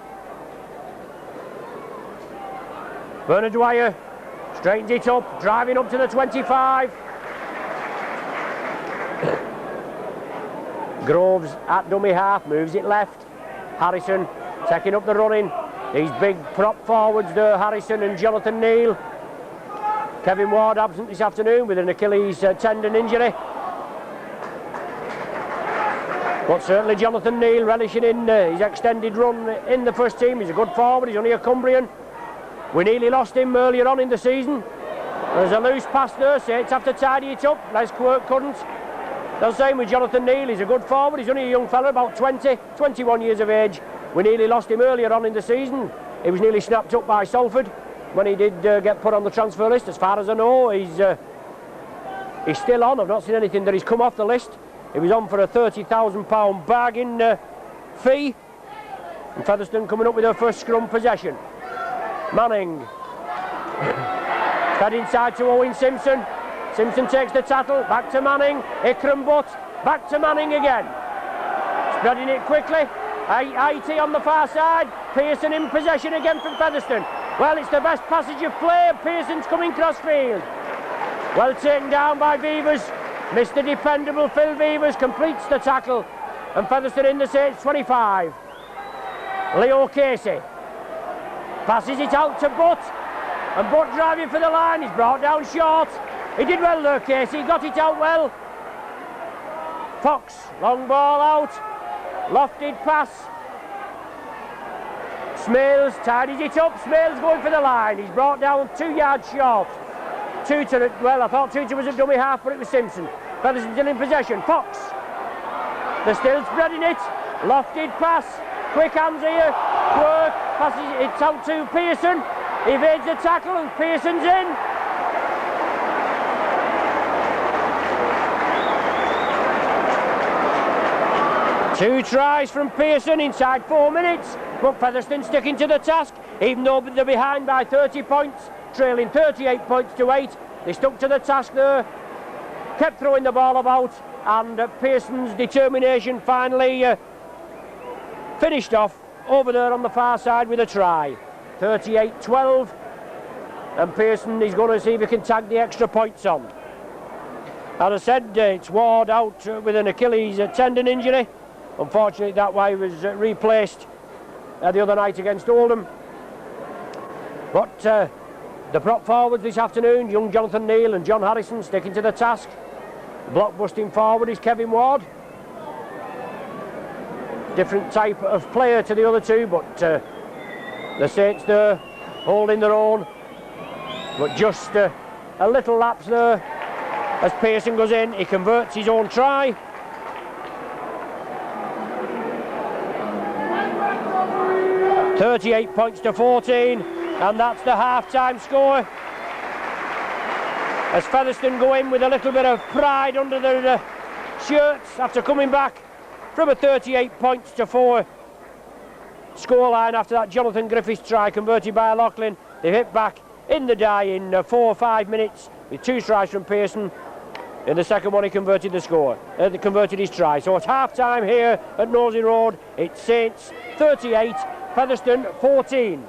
Bernard Dwyer straightens it up, driving up to the 25. Groves at dummy half, moves it left. Harrison taking up the running. These big prop forwards there, Harrison and Jonathan Neal. Kevin Ward absent this afternoon with an Achilles tendon injury. But certainly Jonathan Neal relishing in his extended run in the first team. He's a good forward, he's only a Cumbrian. We nearly lost him earlier on in the season. There's a loose pass there, Saints have to tidy it up. Les Quirk couldn't. The same with Jonathan Neal, he's a good forward, he's only a young fella, about 21 years of age. We nearly lost him earlier on in the season. He was nearly snapped up by Salford when he did get put on the transfer list. As far as I know, he's still on. I've not seen anything that he's come off the list. He was on for a £30,000 bargain fee. And Featherstone coming up with their first scrum possession. Manning. Fed inside to Owen Simpson. Simpson takes the tattle, back to Manning. Ikram Butt, back to Manning again. Spreading it quickly. IT on the far side. Pearson in possession again from Featherstone. Well, it's the best passage of play. Pearson's coming cross field. Well taken down by Beavers. Mr. Dependable Phil Beavers completes the tackle. And Featherstone in the Saints 25. Leo Casey passes it out to Butt. And Butt driving for the line. He's brought down short. He did well there, Casey. Got it out well. Fox, long ball out. Lofted pass. Smales tidies it up. Smales going for the line. He's brought down 2 yards short. Tutor, well, I thought Tutor was at dummy half, but it was Simpson. Featherstone still in possession. Fox. They're still spreading it. Lofted pass. Quick hands here. Work. Passes it out to Pearson. Evades the tackle and Pearson's in. Two tries from Pearson inside 4 minutes, but Featherstone sticking to the task, even though they're behind by 30 points, trailing 38 points to 8. They stuck to the task there, kept throwing the ball about, and Pearson's determination finally finished off over there on the far side with a try. 38-12, and Pearson is going to see if he can tag the extra points on. As I said, it's Ward out with an Achilles tendon injury. Unfortunately, that way was replaced the other night against Oldham. But the prop forwards this afternoon, young Jonathan Neal and John Harrison, sticking to the task. Block-busting forward is Kevin Ward. Different type of player to the other two, but the Saints there holding their own. But just a little lapse there as Pearson goes in. He converts his own try. £38 points to 14, and that's the half-time score. As Featherstone go in with a little bit of pride under their shirts after coming back from a 38 points to 4 scoreline after that Jonathan Griffiths try converted by Loughlin. They hit back in the die in 4 or 5 minutes with 2 tries from Pearson. In the second one he converted the score, converted his try. So it's half-time here at Nosey Road. It's Saints 38, Featherstone 14.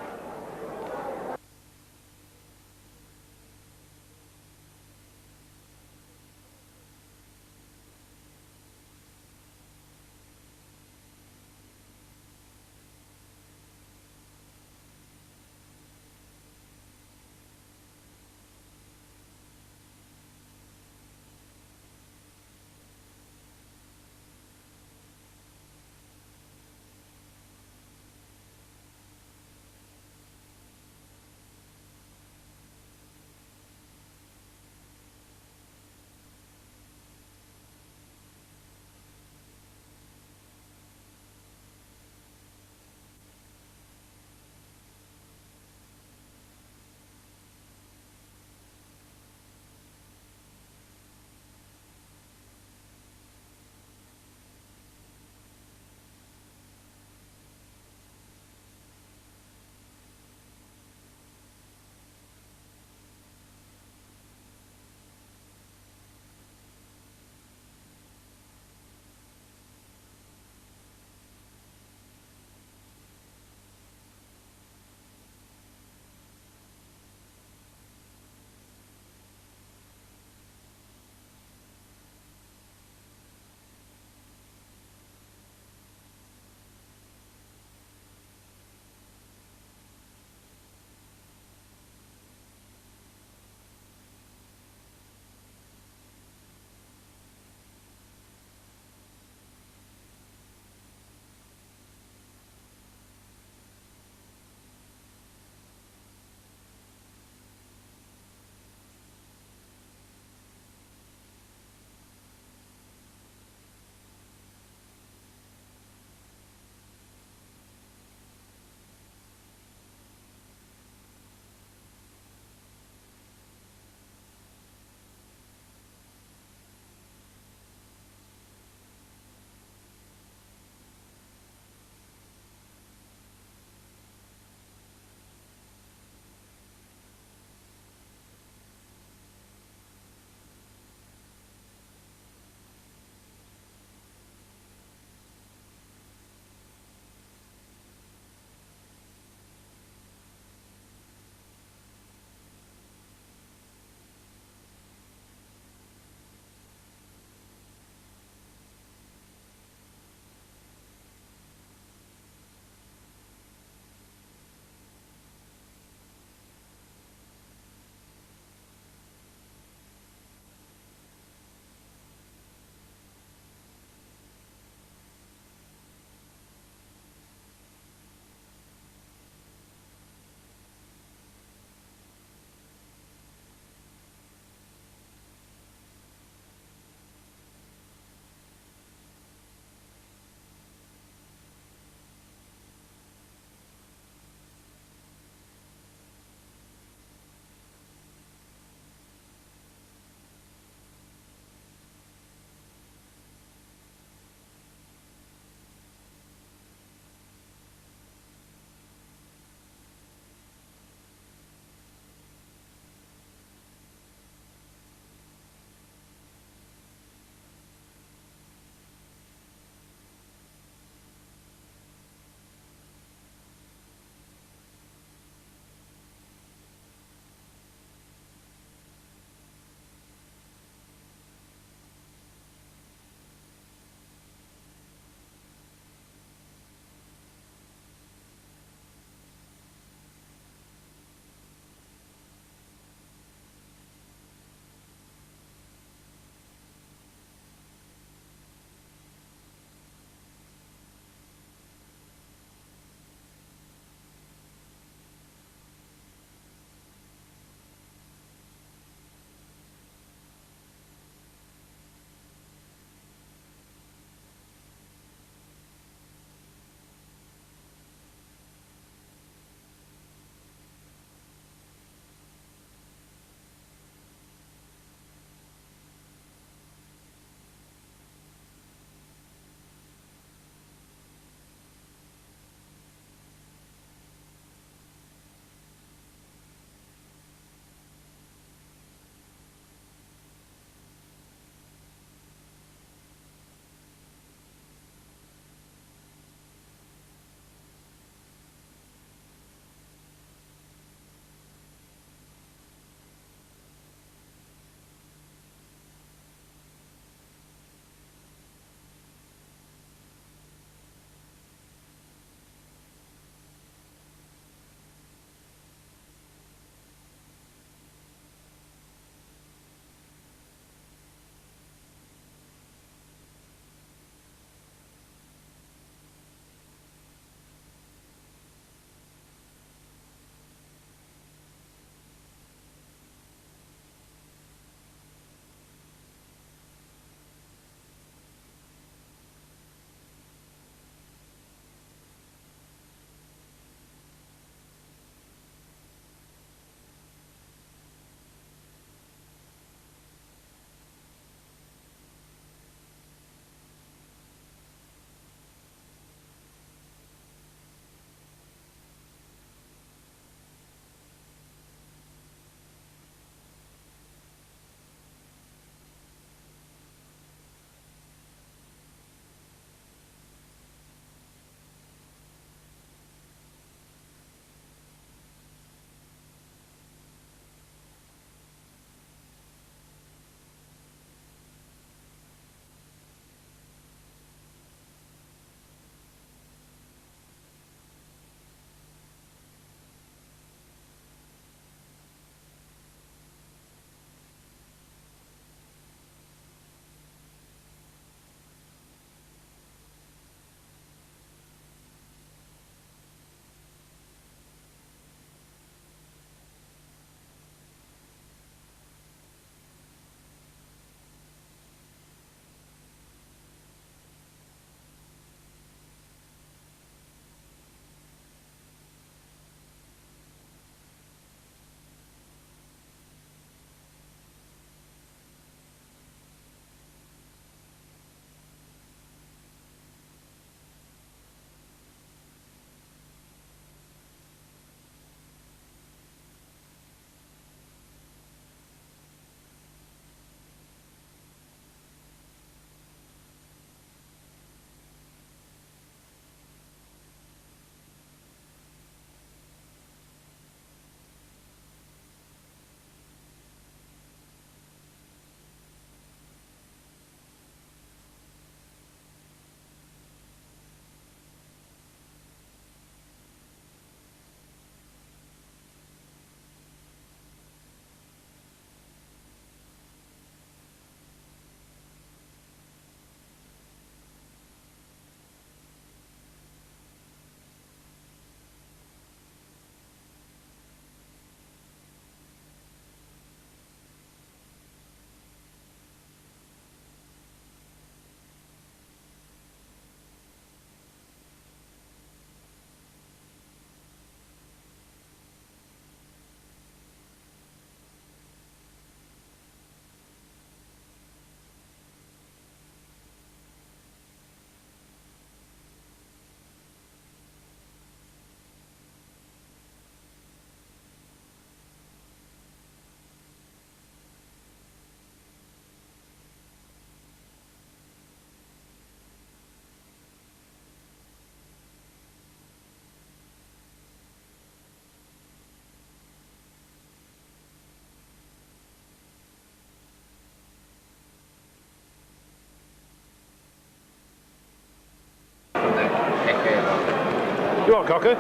You want Cocker?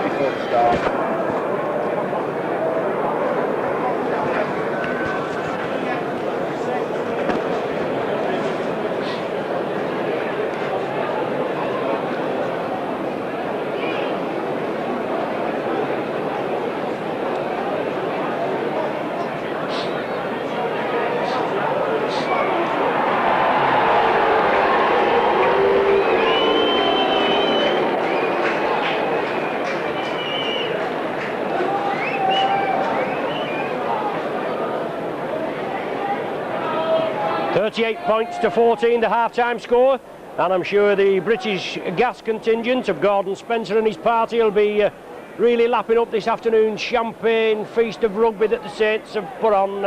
Before the start. 38 points to 14, the half-time score, and I'm sure the British gas contingent of Gordon Spencer and his party will be really lapping up this afternoon's champagne feast of rugby that the Saints have put on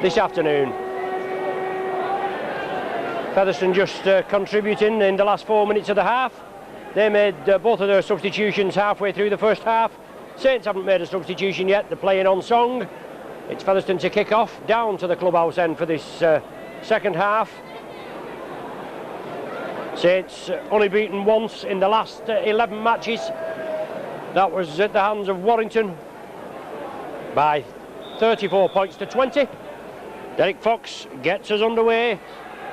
this afternoon. Featherstone just contributing in the last 4 minutes of the half. They made both of their substitutions halfway through the first half. Saints haven't made a substitution yet, they're playing on song. It's Featherstone to kick off down to the clubhouse end for this second half. Saints only beaten once in the last 11 matches. That was at the hands of Warrington by 34 points to 20. Derek Fox gets us underway.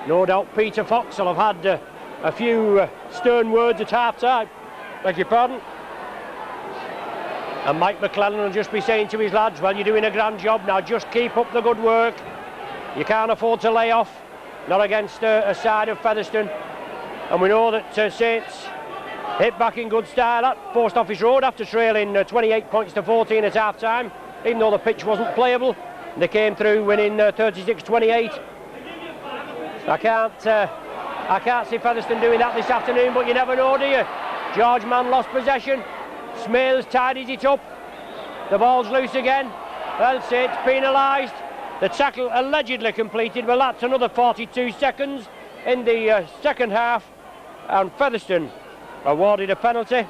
No doubt Peter Fox will have had a few stern words at half-time. Beg your pardon. And Mike McClellan will just be saying to his lads, well, you're doing a grand job now, just keep up the good work. You can't afford to lay off, not against a side of Featherstone. And we know that Saints hit back in good style at Post Office Road after trailing 28 points to 14 at half-time, even though the pitch wasn't playable. They came through winning 36-28. I can't see Featherstone doing that this afternoon, but you never know, do you? George Mann lost possession. Smales tidies it up. The ball's loose again. Well, Saints penalised. The tackle allegedly completed. Well, that's another 42 seconds in the second half. And Featherstone awarded a penalty.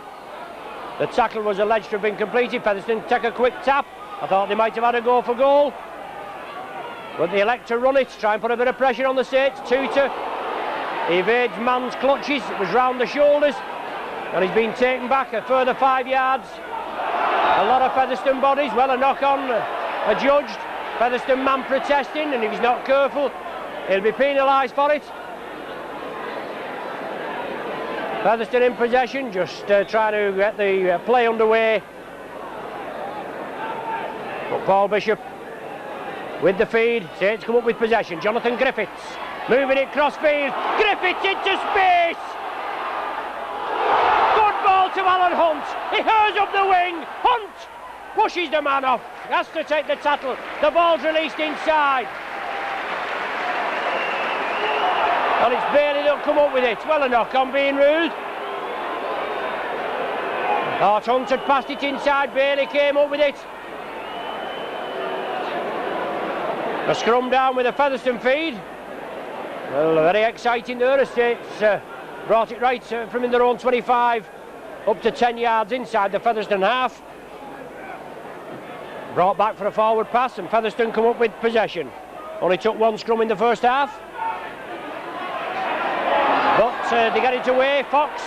The tackle was alleged to have been completed. Featherstone take a quick tap. I thought they might have had a go for goal, but they elect to run it, try and put a bit of pressure on the Saints. Tutor evades Mann's clutches. It was round the shoulders, and he's been taken back a further 5 yards. A lot of Featherstone bodies. Well, a knock-on adjudged. Featherstone man protesting, and if he's not careful, he'll be penalised for it. Featherstone in possession, just trying to get the play underway. But Paul Bishop with the feed. Saints come up with possession. Jonathan Griffiths moving it cross-field. Griffiths into space. Good ball to Alan Hunt. He hurls up the wing. Hunt pushes the man off. Has to take the tackle. The ball's released inside. And it's Bailey that'll come up with it. Well, a knock-on being ruled. Art Hunt had passed it inside. Bailey came up with it. A scrum down with a Featherstone feed. Well, very exciting there. The Saints brought it right from in their own 25 up to 10 yards inside the Featherstone half. Brought back for a forward pass, and Featherstone come up with possession. Only took one scrum in the first half, but they get it away. Fox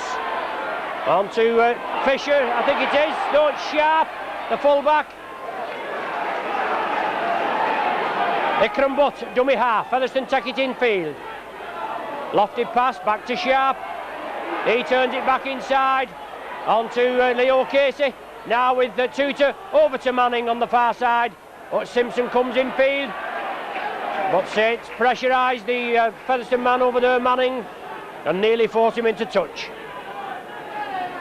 on to Fisher, I think it is. No, it's Sharp, the full-back. Ikram Butt, dummy half. Featherstone take it in field. Lofted pass back to Sharp. He turns it back inside. On to Leo Casey. Now with the Tutor over to Manning on the far side. But Simpson comes in field. But Saints pressurise the Featherstone man over there, Manning, and nearly force him into touch.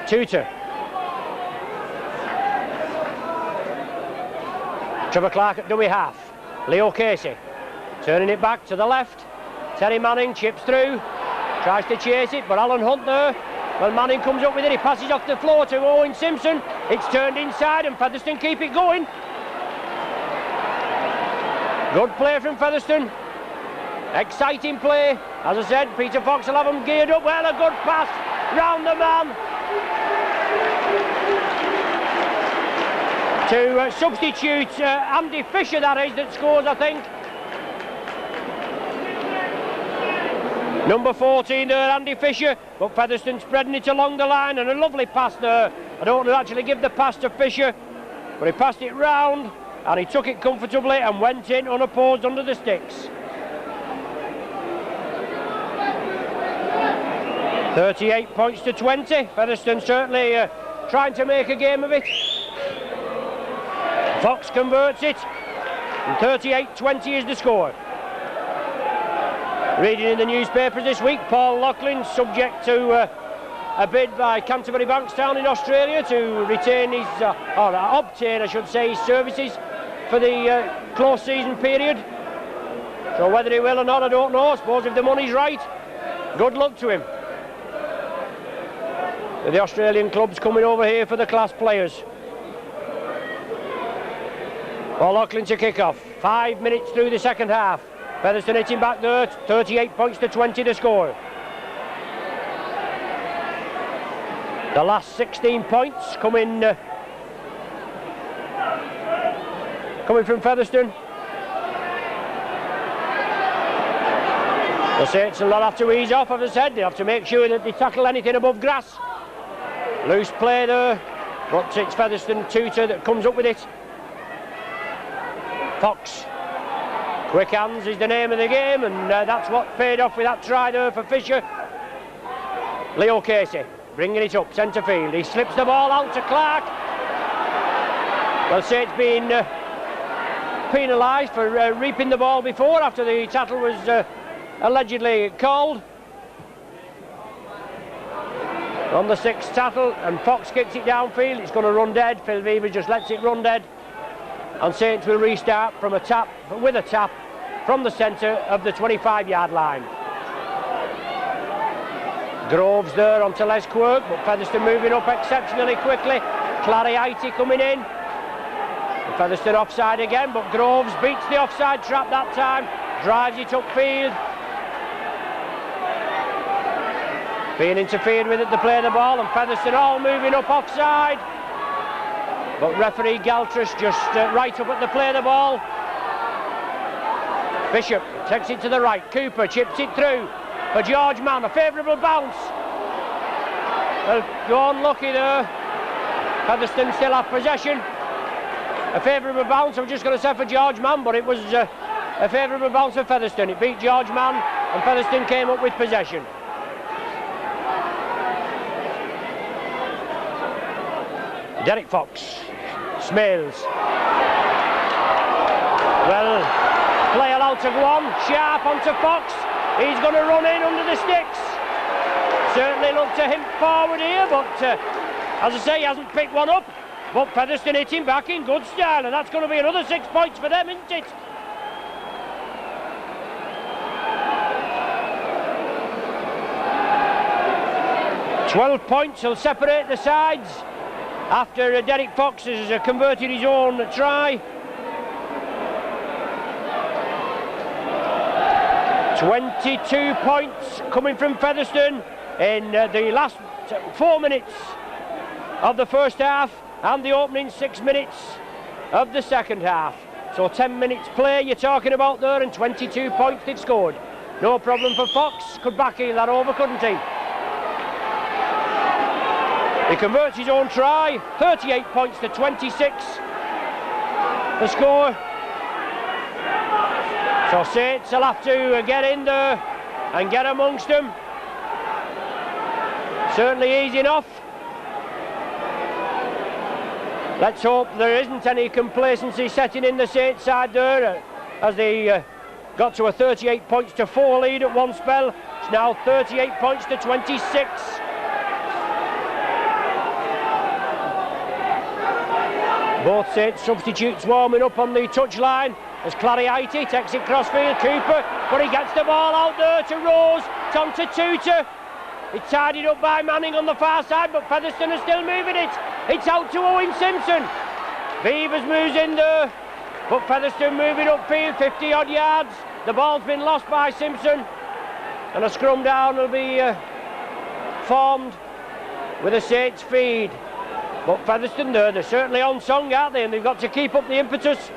Tutor. Trevor Clark at dummy half. Leo Casey turning it back to the left. Terry Manning chips through, tries to chase it, but Alan Hunt there. Well, Manning comes up with it, he passes off the floor to Owen Simpson. It's turned inside and Featherstone keep it going. Good play from Featherstone. Exciting play. As I said, Peter Fox will have them geared up. Well, a good pass round the man. To substitute Andy Fisher, that is, that scores, I think. Number 14 there, Andy Fisher, but Featherstone spreading it along the line, and a lovely pass there. I don't want to actually give the pass to Fisher, but he passed it round and he took it comfortably and went in unopposed under the sticks. 38 points to 20. Featherstone certainly trying to make a game of it. Fox converts it, and 38-20 is the score. Reading in the newspapers this week, Paul Loughlin subject to a bid by Canterbury Bankstown in Australia to retain his, or obtain I should say, his services for the close season period. So whether he will or not, I don't know. I suppose if the money's right, good luck to him. The Australian club's coming over here for the class players. Paul Loughlin to kick off. 5 minutes through the second half. Featherstone hitting back there, 38 points to 20 to score. The last 16 points coming from Featherstone. The Saints will not have to ease off, as I said. They have to make sure that they tackle anything above grass. Loose play there, but it's Featherstone Tutor that comes up with it. Fox. Quick hands is the name of the game, and that's what paid off with that try there for Fisher. Leo Casey bringing it up centre field. He slips the ball out to Clark. Well, say it's been penalised for reaping the ball before after the tackle was allegedly called. On the sixth tackle, and Fox kicks it downfield. It's going to run dead. Phil Weaver just lets it run dead, and Saints will restart from with a tap from the centre of the 25-yard line. Groves there onto Les Quirk, but Featherstone moving up exceptionally quickly. Clariati coming in. And Featherstone offside again, but Groves beats the offside trap that time, drives it upfield. Being interfered with at the play of the ball, and Featherstone all moving up offside. But referee Galtrus just right up at the play of the ball. Bishop takes it to the right. Cooper chips it through for George Mann. A favourable bounce. Well, go unlucky there. Featherstone still have possession. A favourable bounce, I'm just going to say, for George Mann, but it was a favourable bounce for Featherstone. It beat George Mann, and Featherstone came up with possession. Derek Fox. Smales. Well, play allowed to go on. Sharp onto Fox. He's going to run in under the sticks. Certainly looked to him forward here, but as I say, he hasn't picked one up. But Featherstone hit him back in good style, and that's going to be another 6 points for them, isn't it? "12 points will separate the sides after Derek Fox has converted his own try. 22 points coming from Featherstone in the last 4 minutes of the first half and the opening 6 minutes of the second half. So 10 minutes play you're talking about there, and 22 points they've scored. No problem for Fox. Could back heel that over, couldn't he? He converts his own try. 38 points to 26 the score. So Saints will have to get in there and get amongst them. Certainly easy enough. Let's hope there isn't any complacency setting in the Saints side there, as they got to a 38 points to 4 lead at one spell. It's now 38 points to 26. Both Saints substitutes warming up on the touchline as Clariati takes it crossfield. Cooper, but he gets the ball out there to Rose. It's on to Tutor. It's tidied up by Manning on the far side, but Featherstone is still moving it. It's out to Owen Simpson. Beavers moves in there, but Featherstone moving upfield 50 odd yards. The ball's been lost by Simpson, and a scrum down will be formed with a Saints feed. But Featherstone there, they're certainly on song, aren't they? And they've got to keep up the impetus.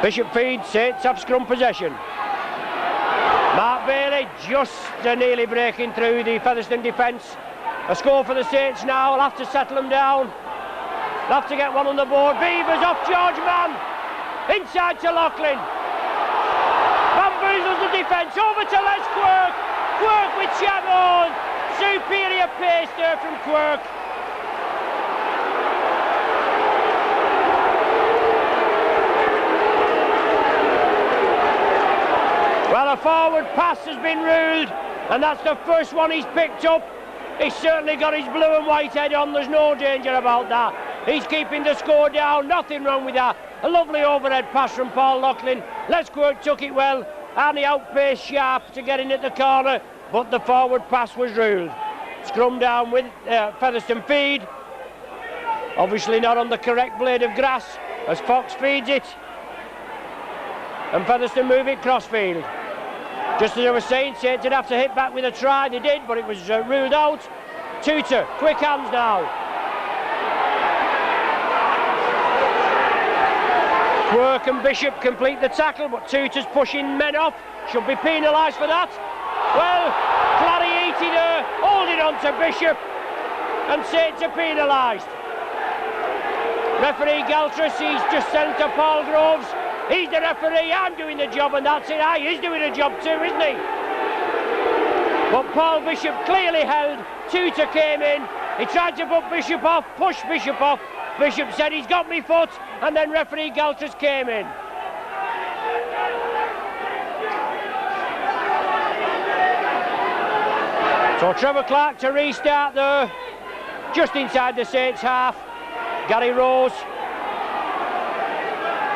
Bishop feeds, Saints have scrum possession. Mark Bailey just nearly breaking through the Featherstone defence. A score for the Saints now. They'll have to settle them down. They'll have to get one on the board. Beavers off George Mann. Inside to Loughlin. Bamboozles the defence. Over to Les Quirk. Quirk with Chagall. Superior pace there from Quirk. Well, a forward pass has been ruled, and that's the first one he's picked up. He's certainly got his blue and white head on, there's no danger about that. He's keeping the score down, nothing wrong with that. A lovely overhead pass from Paul Loughlin. Les Quirk took it well, and he outpaced Sharp to get in at the corner, but the forward pass was ruled. Scrum down with Featherstone feed. Obviously not on the correct blade of grass, as Fox feeds it. And Featherstone move it crossfield. Just as I was saying, Saints would have to hit back with a try. They did, but it was ruled out. Tutor, quick hands now. Quirk and Bishop complete the tackle, but Tutor's pushing men off. Should be penalised for that. Well, Clary there, holding on to Bishop, and Saints are penalised. Referee Galtris, he's just sent to Paul Groves. He's the referee, I'm doing the job, and that's it. He's doing a job too, isn't he? But Paul Bishop clearly held. Tutor came in. He tried to put Bishop off, push Bishop off. Bishop said, he's got me foot, and then referee Galtris came in. So Trevor Clark to restart there, just inside the Saints half. Gary Rose,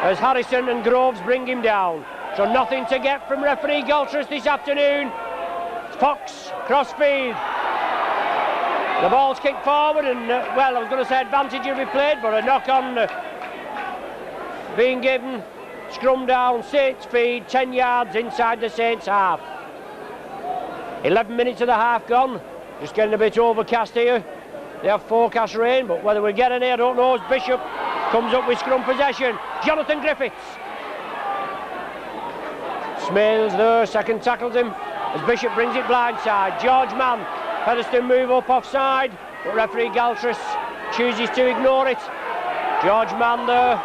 as Harrison and Groves bring him down. So nothing to get from referee Galtris this afternoon. Fox, crossfield. The ball's kicked forward and, well, I was going to say advantage will be played, but a knock-on being given. Scrum down, Saints feed, 10 yards inside the Saints half. 11 minutes of the half gone. Just getting a bit overcast here. They have forecast rain, but whether we get any, I don't know, as Bishop comes up with scrum possession. Jonathan Griffiths. Smales there, second tackles him as Bishop brings it blindside. George Mann, Featherstone move up offside, but referee Galtris chooses to ignore it. George Mann there.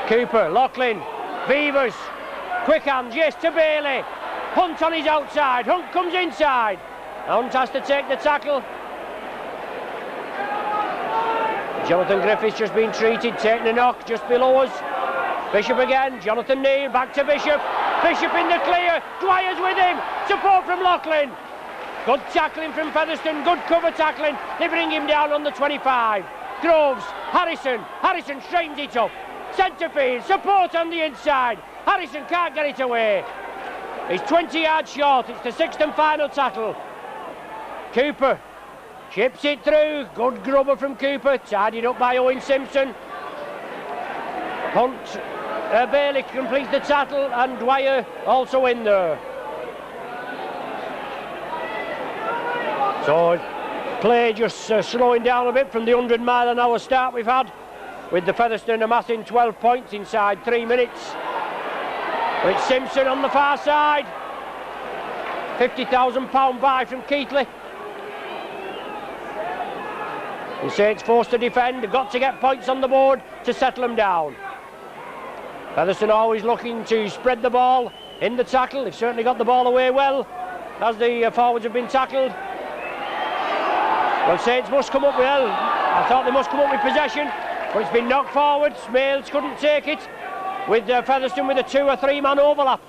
Cooper, Loughlin, Beavers, quick hands, yes to Bailey. Hunt on his outside, Hunt comes inside. Hunt has to take the tackle. Jonathan Griffiths just been treated, taking a knock just below us. Bishop again, Jonathan Neal, back to Bishop. Bishop in the clear, Dwyer's with him. Support from Loughlin. Good tackling from Featherstone, good cover tackling. They bring him down on the 25. Groves, Harrison straightens it up. Centre field, support on the inside. Harrison can't get it away. He's 20 yards short, it's the sixth and final tackle. Cooper chips it through, good grubber from Cooper, tidied up by Owen Simpson. Hunt, Bailey completes the tackle and Dwyer also in there. So play just slowing down a bit from the 100-mile-an-hour start we've had, with the Featherstone amassing 12 points inside 3 minutes. With Simpson on the far side. £50,000 buy from Keighley. The Saints forced to defend, they've got to get points on the board to settle them down. Featherstone always looking to spread the ball in the tackle. They've certainly got the ball away well as the forwards have been tackled. Well, Saints must come up with, I thought they must come up with possession, but it's been knocked forward. Smales couldn't take it, with Featherstone with a 2 or 3 man overlap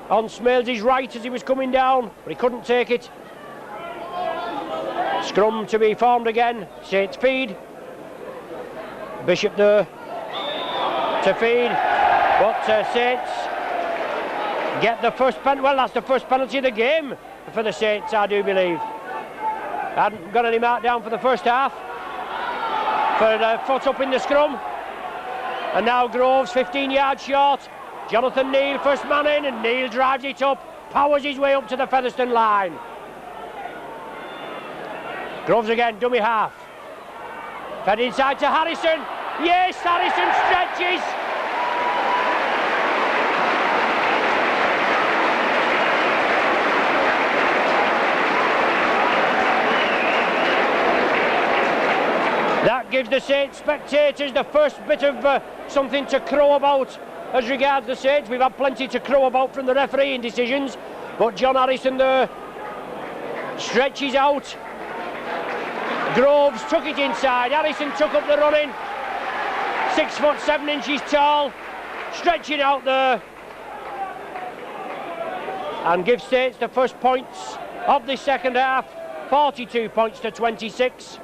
on Smales' right as he was coming down, but he couldn't take it. Scrum to be formed again. Saints feed. Bishop there to feed, but Saints get the first penalty. Well, that's the first penalty of the game for the Saints, I do believe. Hadn't got any mark down for the first half for the foot up in the scrum. And now Groves 15 yards short. Jonathan Neal first man in, and Neal drives it up, powers his way up to the Featherstone line. Groves again, dummy half. Fed inside to Harrison. Yes, Harrison stretches. That gives the Saints spectators the first bit of something to crow about as regards the Saints. We've had plenty to crow about from the refereeing decisions, but John Harrison there stretches out. Groves took it inside. Harrison took up the running. 6 foot 7 inches tall, stretching out there, and gives Saints the first points of the second half. 42 points to 26.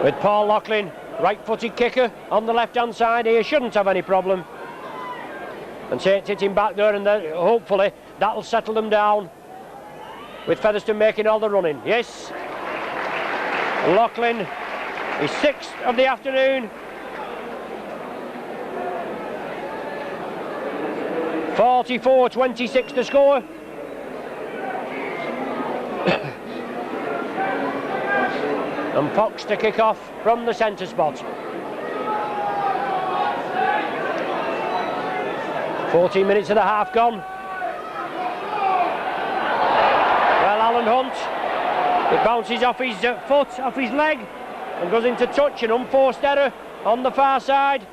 With Paul Loughlin, right-footed kicker on the left-hand side here, shouldn't have any problem. And Saints hitting back there, and hopefully that'll settle them down. With Featherstone making all the running. Yes, Loughlin is 6th of the afternoon. 44-26 to score. And Fox to kick off from the centre spot. 14 minutes of the half gone. Well, Alan Hunt, it bounces off his foot, off his leg, and goes into touch. An unforced error on the far side.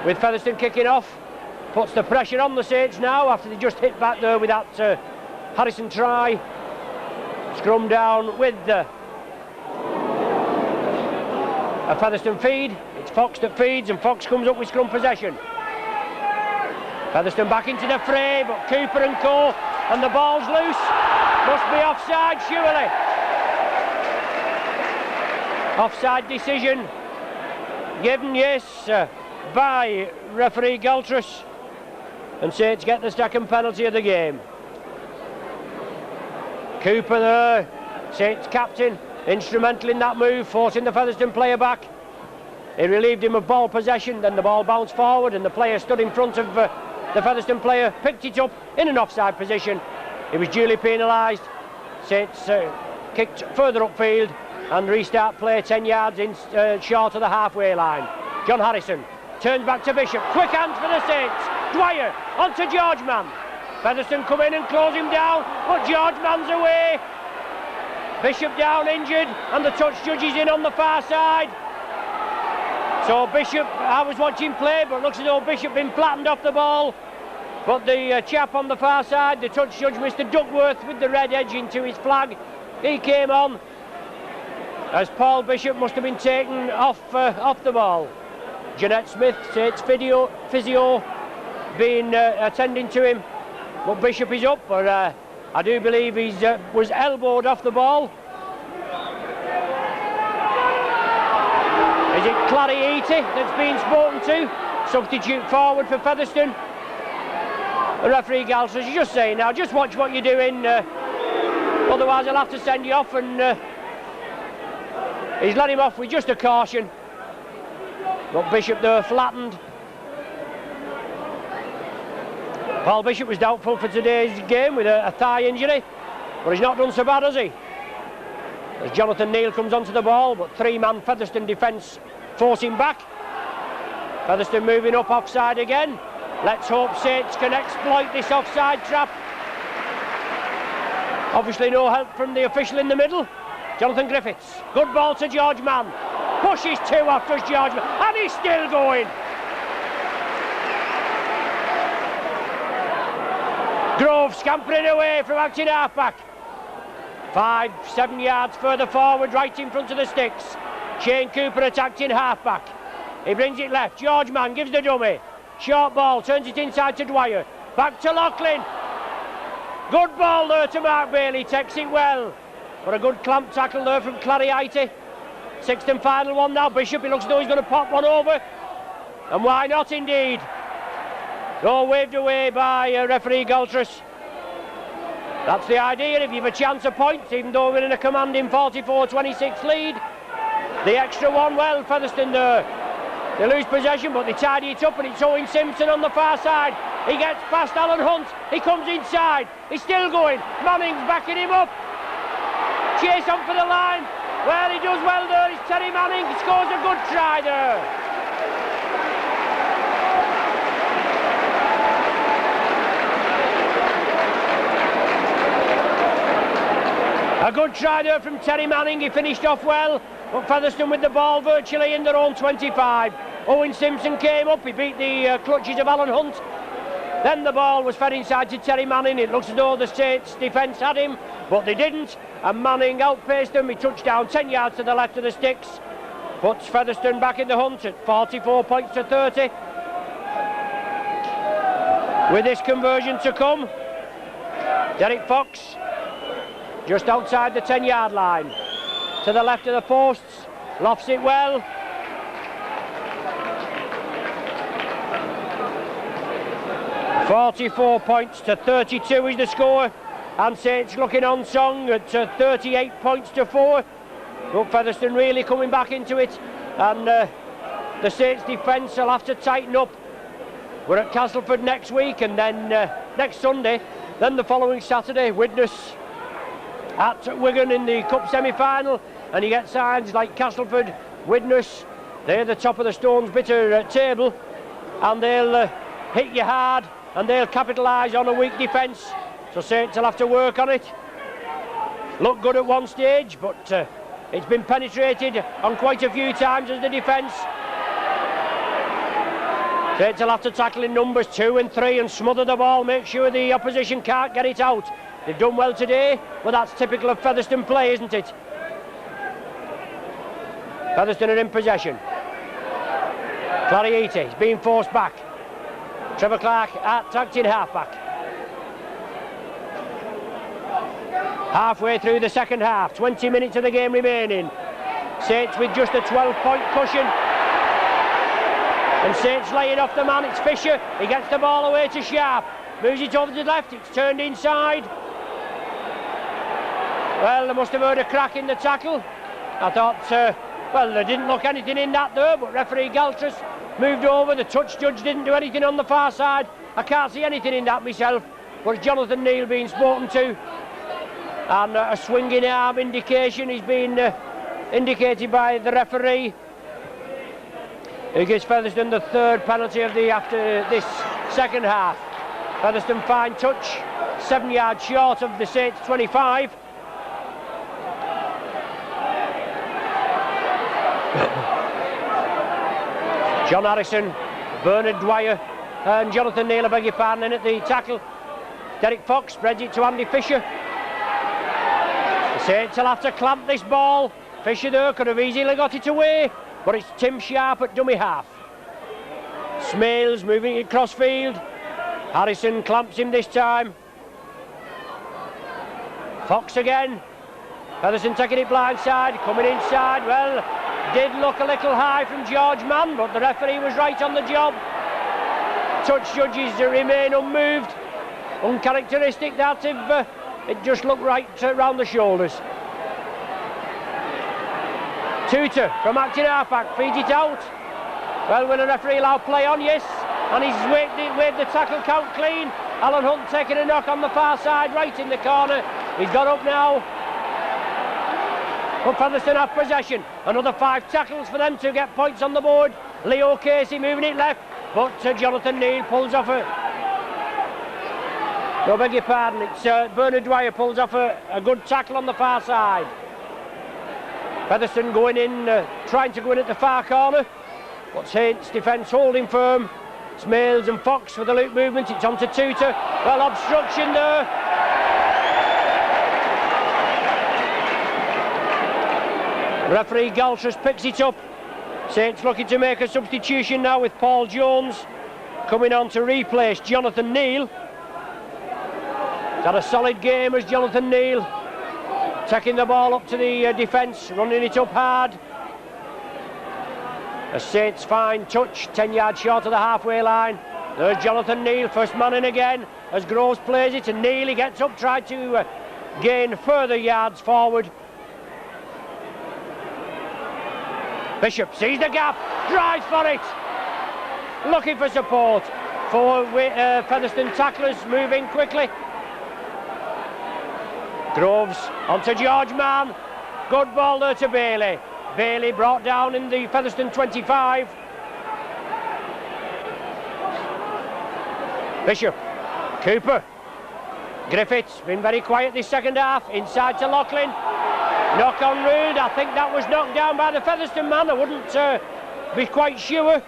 With Featherstone kicking off, puts the pressure on the Saints now after they just hit back there with that Harrison try. Scrum down with a Featherstone feed. It's Fox that feeds, and Fox comes up with scrum possession. Featherstone back into the fray, but Cooper and co, and the ball's loose. Must be offside, surely. Offside decision given, yes, by referee Galtrus, and Saints get the second penalty of the game. Cooper there, Saints captain, instrumental in that move, forcing the Featherstone player back. He relieved him of ball possession, then the ball bounced forward, and the player stood in front of the Featherstone player, picked it up in an offside position. He was duly penalised. Saints kicked further upfield and restart play 10 yards in, short of the halfway line. John Harrison turns back to Bishop, quick hands for the Saints. Dwyer onto George Mann. Featherstone come in and close him down, but George Mann's away. Bishop down injured, and the touch judge is in on the far side. So Bishop, I was watching play, but it looks as though Bishop been flattened off the ball. But the chap on the far side, the touch judge, Mr. Duckworth, with the red edge into his flag, he came on, as Paul Bishop must have been taken off the ball. Jeanette Smith, Saints physio, been attending to him. But Bishop is up, but I do believe he was elbowed off the ball. Is it Clary Eaty that's been spoken to? Substitute forward for Featherstone. The referee Galtrus is just saying now, just watch what you're doing, otherwise I'll have to send you off, and he's let him off with just a caution. But Bishop there flattened. Paul Bishop was doubtful for today's game with a thigh injury, but he's not done so bad, has he? As Jonathan Neal comes onto the ball, but three-man Featherstone defence force him back. Featherstone moving up offside again. Let's hope Saints can exploit this offside trap. Obviously no help from the official in the middle. Jonathan Griffiths, good ball to George Mann. Pushes two after George Mann, and he's still going. Grove scampering away from acting half-back. 5-7 yards further forward, right in front of the sticks. Shane Cooper attacked in half-back. He brings it left. George Mann gives the dummy. Short ball, turns it inside to Dwyer. Back to Loughlin. Good ball there to Mark Bailey, takes it well. But a good clamp tackle there from Clary Eaty. Sixth and final one now. Bishop, he looks as though he's going to pop one over. And why not indeed? All waved away by referee Galtrus. That's the idea, if you have a chance of points, even though we're in a commanding 44-26 lead. The extra one, well, Featherstone there. They lose possession, but they tidy it up, and it's Owen Simpson on the far side. He gets past Alan Hunt. He comes inside. He's still going. Manning's backing him up. Chase on for the line. Well, he does well there. It's Terry Manning. He scores a good try there. A good try there from Terry Manning. He finished off well. But Featherstone with the ball virtually in their own 25. Owen Simpson came up. He beat the clutches of Alan Hunt. Then the ball was fed inside to Terry Manning. It looks as though the States defence had him, but they didn't. And Manning outpaced him. He touched down 10 yards to the left of the sticks. Puts Featherstone back in the hunt at 44 points to 30. With this conversion to come, Derek Fox just outside the 10-yard line. To the left of the posts. Lofts it well. $44 points to 32 is the score, and Saints looking on song at 38 points to 4. But Featherstone really coming back into it, and the Saints defence will have to tighten up. We're at Castleford next week, and then next Sunday, then the following Saturday, Widnes at Wigan in the Cup semi-final, and you get sides like Castleford, Widnes. They're the top of the Stones Bitter table, and they'll hit you hard, and they'll capitalise on a weak defence. So Saints will have to work on it. Looked good at one stage, but it's been penetrated on quite a few times as the defence. Saints will have to tackle in numbers 2 and 3 and smother the ball, make sure the opposition can't get it out. They've done well today, but that's typical of Featherstone play, isn't it? Featherstone are in possession. Clariete is being forced back. Trevor Clark attacked in half-back. Halfway through the second half, 20 minutes of the game remaining. Saints with just a 12-point cushion. And Saints laying off the man, it's Fisher. He gets the ball away to Sharp. Moves it over to the left, it's turned inside. Well, they must have heard a crack in the tackle. I thought, well, there didn't look anything in that there, but referee Galtras moved over. The touch judge didn't do anything on the far side. I can't see anything in that myself. But it's Jonathan Neal being spoken to. And a swinging arm indication is being indicated by the referee. Who gives Featherstone the third penalty of the after this second half. Featherstone fine touch, 7 yards short of the Saints 25. John Harrison, Bernard Dwyer and Jonathan Neal, I beg your pardon, in at the tackle. Derek Fox spreads it to Andy Fisher. The Saints will have to clamp this ball. Fisher there could have easily got it away, but it's Tim Sharp at dummy half. Smales moving it cross field. Harrison clamps him this time. Fox again. Featherstone taking it blindside, coming inside. Well, did look a little high from George Mann, but the referee was right on the job. Touch judges remain unmoved. Uncharacteristic that if it just looked right round the shoulders. Tutor from acting halfback feeds it out. Well, will the referee allow play on? Yes. And he's waved the tackle count clean. Alan Hunt taking a knock on the far side, right in the corner. He's got up now. But Featherstone have possession. Another 5 tackles for them to get points on the board. Leo Casey moving it left, but Jonathan Neal pulls off a... No, beg your pardon, it's Bernard Dwyer pulls off a good tackle on the far side. Featherstone going in, trying to go in at the far corner. But Saints defence holding firm. Smales and Fox for the loop movement. It's on to Tutor. Well, obstruction there. Referee Galtras picks it up. Saints looking to make a substitution now with Paul Jones coming on to replace Jonathan Neal. He's had a solid game as Jonathan Neal, taking the ball up to the defence, running it up hard. A Saints fine touch, 10 yards short of the halfway line. There's Jonathan Neal, first man in again as Groves plays it, and Neal, he gets up, tried to gain further yards forward. Bishop sees the gap, drives for it, looking for support. Four Featherstone tacklers moving quickly. Groves onto George Mann. Good ball there to Bailey. Bailey brought down in the Featherstone 25. Bishop. Cooper. Griffiths been very quiet this second half. Inside to Loughlin. Knock on ruled. I think that was knocked down by the Featherstone man. I wouldn't be quite sure.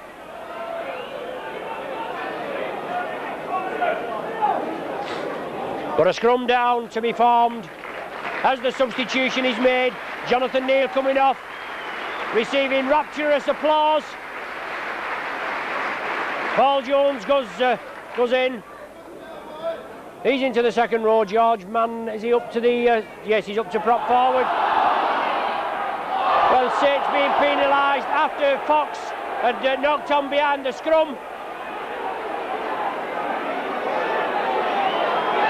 But a scrum down to be formed as the substitution is made. Jonathan Neal coming off, receiving rapturous applause. Paul Jones goes in. He's into the second row. George Mann, is he up to the... yes, he's up to prop forward. Well, Saints being penalised after Fox had knocked on behind the scrum.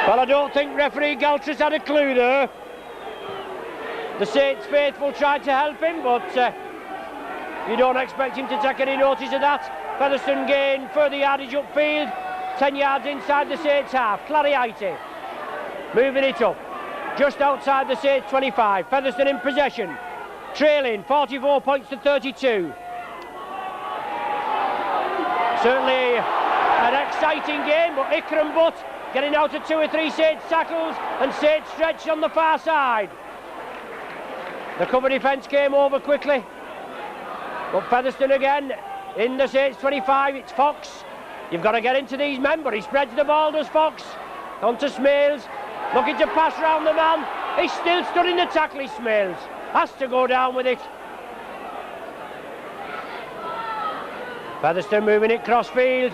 Well, I don't think referee Galtris had a clue there. The Saints faithful tried to help him, but you don't expect him to take any notice of that. Featherstone gain further yardage upfield, 10 yards inside the Saints half. Clariati moving it up, just outside the Saints 25. Featherstone in possession, trailing 44 points to 32. Certainly an exciting game, but Ikram Butt getting out of 2 or 3 Saints tackles, and Saints stretched on the far side. The cover defence came over quickly, but Featherstone again in the Saints 25. It's Fox. You've got to get into these men, but he spreads the ball, does Fox. On to Smales, looking to pass round the man. He's still stood in the tackle, Smales. Has to go down with it. Featherstone moving it crossfield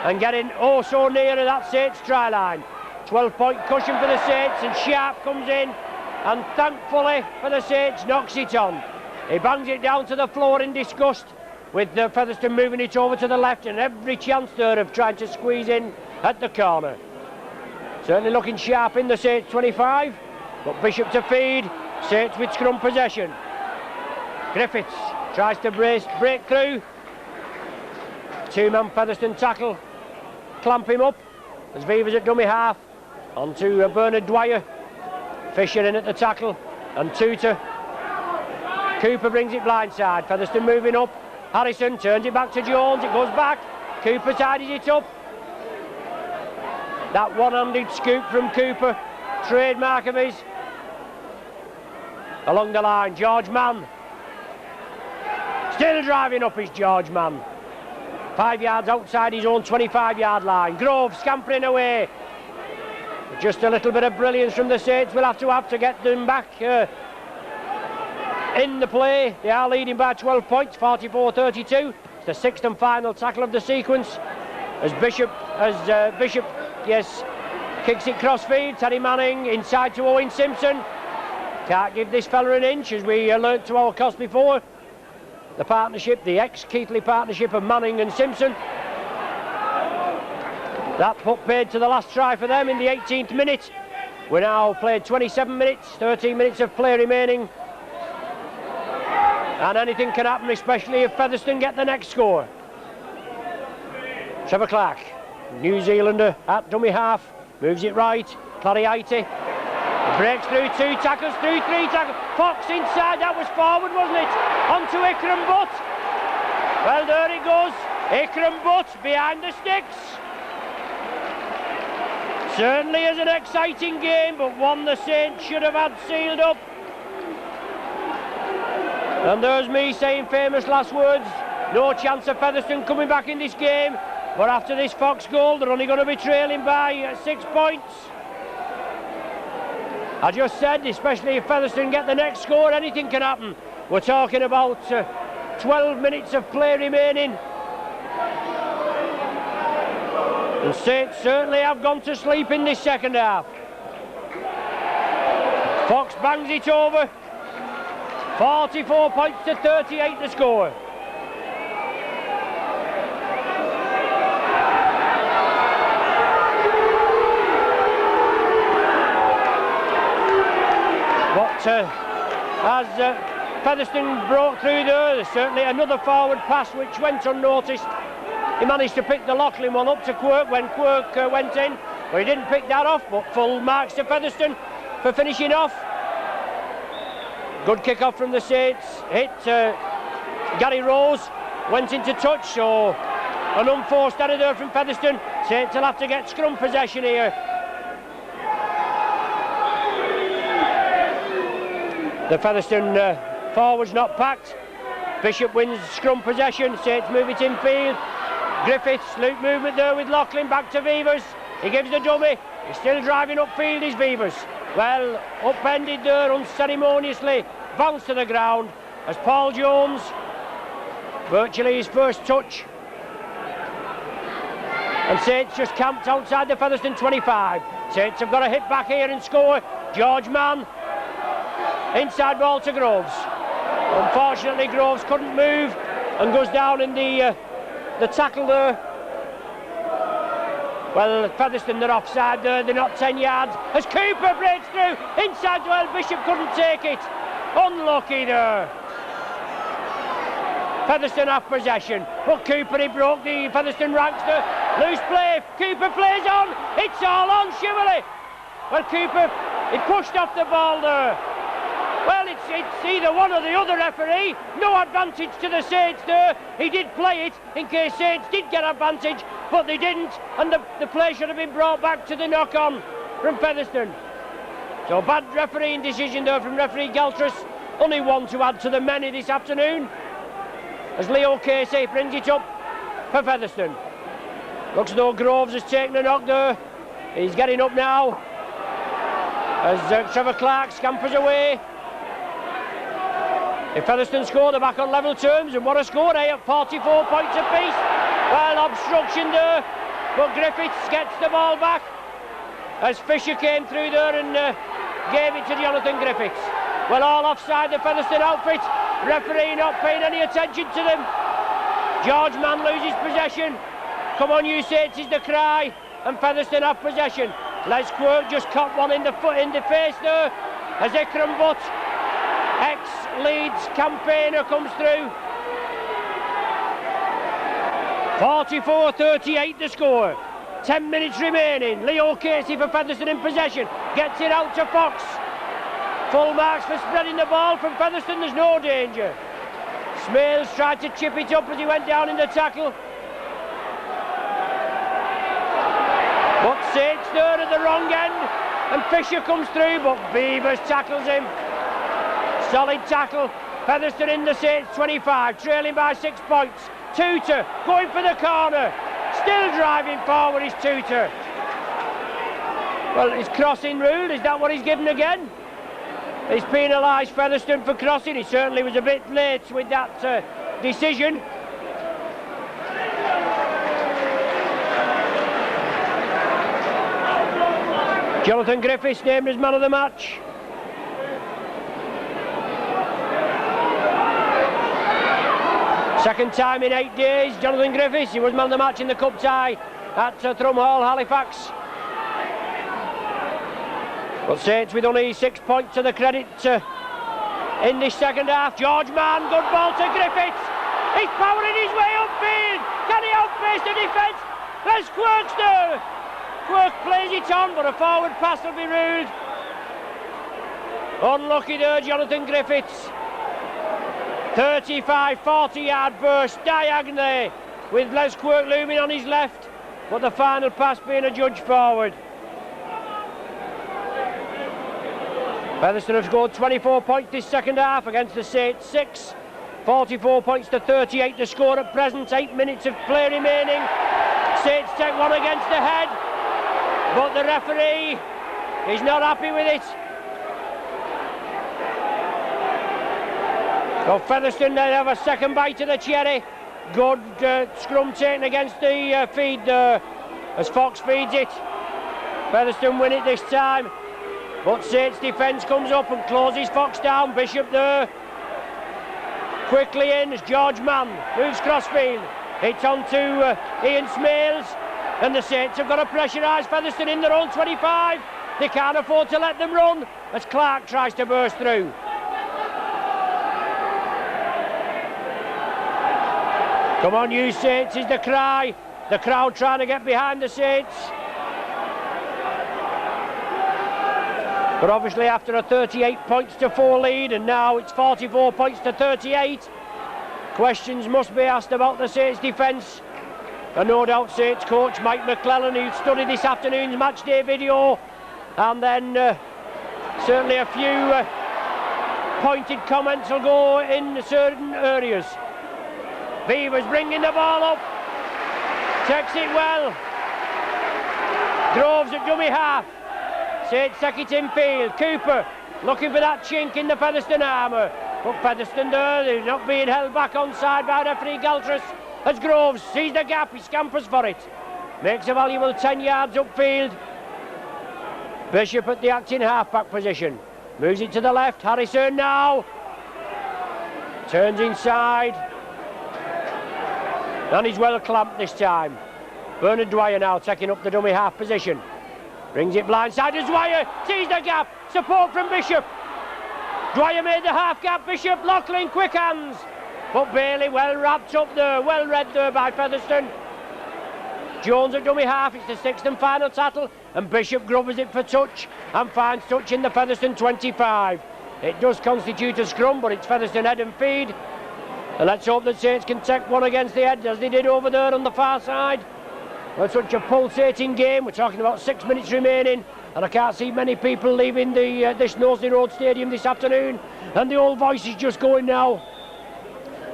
and getting oh so near to that Saints try line. 12-point cushion for the Saints, and Sharp comes in and thankfully for the Saints knocks it on. He bangs it down to the floor in disgust, with Featherstone moving it over to the left, and every chance there of trying to squeeze in at the corner. Certainly looking sharp in the Saints 25, but Bishop to feed. Saints with scrum possession. Griffiths tries to break through. Two-man Featherstone tackle. Clamp him up as Beavers at dummy half. On to Bernard Dwyer. Fisher in at the tackle. And Tutor. Cooper brings it blindside. Featherstone moving up. Harrison turns it back to Jones. It goes back. Cooper tidies it up. That one-handed scoop from Cooper. Trademark of his. Along the line, George Mann. Still driving up is George Mann. 5 yards outside his own 25-yard line. Grove scampering away. Just a little bit of brilliance from the Saints. We'll have to get them back in the play. They are leading by 12 points, 44-32. It's the sixth and final tackle of the sequence. As Bishop, yes, kicks it crossfield. Teddy Manning inside to Owen Simpson. Can't give this fella an inch, as we learnt to our cost before. The partnership, the ex-Keithley partnership of Manning and Simpson. That puck paid to the last try for them in the 18th minute. We now played 27 minutes, 13 minutes of play remaining. And anything can happen, especially if Featherstone get the next score. Trevor Clark, New Zealander at dummy half, moves it right. Clariati breaks through 2 tackles, through 3 tackles. Fox inside, that was forward, wasn't it? On to Ikram Butt. Well, there it goes. Ikram Butt behind the sticks. Certainly is an exciting game, but one the Saints should have had sealed up. And there's me saying famous last words. No chance of Featherstone coming back in this game. But after this Fox goal, they're only going to be trailing by 6 points. I just said, especially if Featherstone get the next score, anything can happen. We're talking about 12 minutes of play remaining. The Saints certainly have gone to sleep in this second half. Fox bangs it over. 44 points to 38 the score. But as Featherstone broke through there's certainly another forward pass which went unnoticed. He managed to pick the Lachlan one up to Quirk when Quirk went in, but he didn't pick that off, but full marks to Featherstone for finishing off. Good kick off from the Saints, hit Gary Rose, went into touch, so an unforced error there from Featherstone. Saints will have to get scrum possession here. The Featherstone forwards not packed. Bishop wins scrum possession, Saints move it infield. Griffiths, loop movement there with Lachlan, back to Beavers. He gives the dummy, he's still driving upfield, is Beavers. Well, upended there unceremoniously, bounced to the ground as Paul Jones, virtually his first touch. And Saints just camped outside the Featherstone 25. Saints have got to hit back here and score. George Mann, inside ball to Groves. Unfortunately, Groves couldn't move and goes down in the tackle there. Well, Featherstone, they're offside there, they're not 10 yards. As Cooper breaks through, inside to El Bishop, couldn't take it. Unlucky there. Featherstone have possession, but Cooper, he broke the Featherstone ranks there. Loose play, Cooper plays on, it's all on Shively. Well, Cooper, he pushed off the ball there. Well, it's either one or the other, referee. No advantage to the Saints there. He did play it in case Saints did get advantage, but they didn't, and the play should have been brought back to the knock-on from Featherstone. So bad refereeing decision there from referee Galtris. Only one to add to the many this afternoon, as Leo Casey brings it up for Featherstone. Looks as though Groves has taken a knock there. He's getting up now as Trevor Clark scampers away. If Featherstone score, they're back on level terms, and what a score, at 44 points apiece. Well, obstruction there, but Griffiths gets the ball back as Fisher came through there and gave it to Jonathan Griffiths. Well, all offside the Featherstone outfit. Referee not paying any attention to them. George Mann loses possession. Come on, you Saints is the cry, and Featherstone have possession. Les Quirk just caught one in the face there as Ikram Butt, ex-Leeds campaigner, comes through. 44-38 the score. 10 minutes remaining. Leo Casey for Featherstone in possession. Gets it out to Fox. Full marks for spreading the ball from Featherstone. There's no danger. Smales tried to chip it up as he went down in the tackle. But Saints there at the wrong end. And Fisher comes through, but Beavers tackles him. Solid tackle. Featherstone in the Saints 25, trailing by 6 points. Tutor going for the corner. Still driving forward is Tutor. Well, is crossing ruled? Is that what he's given again? He's penalised Featherstone for crossing. He certainly was a bit late with that decision. Jonathan Griffiths named as man of the match. Second time in 8 days, Jonathan Griffiths. He was man of the match in the cup tie at Thrum Hall, Halifax. But Saints with only 6 points to the credit in this second half. George Mann, good ball to Griffiths. He's powering his way upfield. Can he outpace the defence? There's Quirk's there. Quirk plays it on, but a forward pass will be ruled. Unlucky there, Jonathan Griffiths. 35-40 yard burst diagonally with Les Quirk looming on his left, but the final pass being adjudged forward. Featherstone have scored 24 points this second half against the Saints 6. 44 points to 38 the score at present. 8 minutes of play remaining. Saints take one against the head, but the referee is not happy with it. So Featherstone, they have a second bite of the cherry. Good scrum taken against the feed there as Fox feeds it. Featherstone win it this time, but Saints defence comes up and closes Fox down. Bishop there. Quickly in as George Mann moves crossfield. Hits on to Ian Smales, and the Saints have got to pressurise Featherstone in their own 25. They can't afford to let them run as Clark tries to burst through. Come on, you Saints, is the cry. The crowd trying to get behind the Saints. But obviously after a 38 points to 4 lead, and now it's 44 points to 38, questions must be asked about the Saints defence. And no doubt Saints coach Mike McClellan, who studied this afternoon's match day video, and then certainly a few pointed comments will go in certain areas. Beavers bringing the ball up, takes it well. Groves at dummy half. Saints take it in field. Cooper looking for that chink in the Featherstone armour. But Featherstone there, they're not being held back onside by referee Galtris. As Groves sees the gap, he scampers for it. Makes a valuable 10 yards upfield. Bishop at the acting half-back position. Moves it to the left. Harrison now. Turns inside. And he's well clamped this time. Bernard Dwyer now taking up the dummy half position. Brings it blindside as Dwyer sees the gap. Support from Bishop. Dwyer made the half gap. Bishop, Loughlin, quick hands. But Bailey well wrapped up there. Well read there by Featherstone. Jones at dummy half. It's the sixth and final tackle. And Bishop grubbers it for touch. And finds touch in the Featherstone 25. It does constitute a scrum, but it's Featherstone head and feed. And let's hope that Saints can take one against the head as they did over there on the far side. Well, such a pulsating game. We're talking about 6 minutes remaining, and I can't see many people leaving this Knowsley Road Stadium this afternoon. And the old voice is just going now.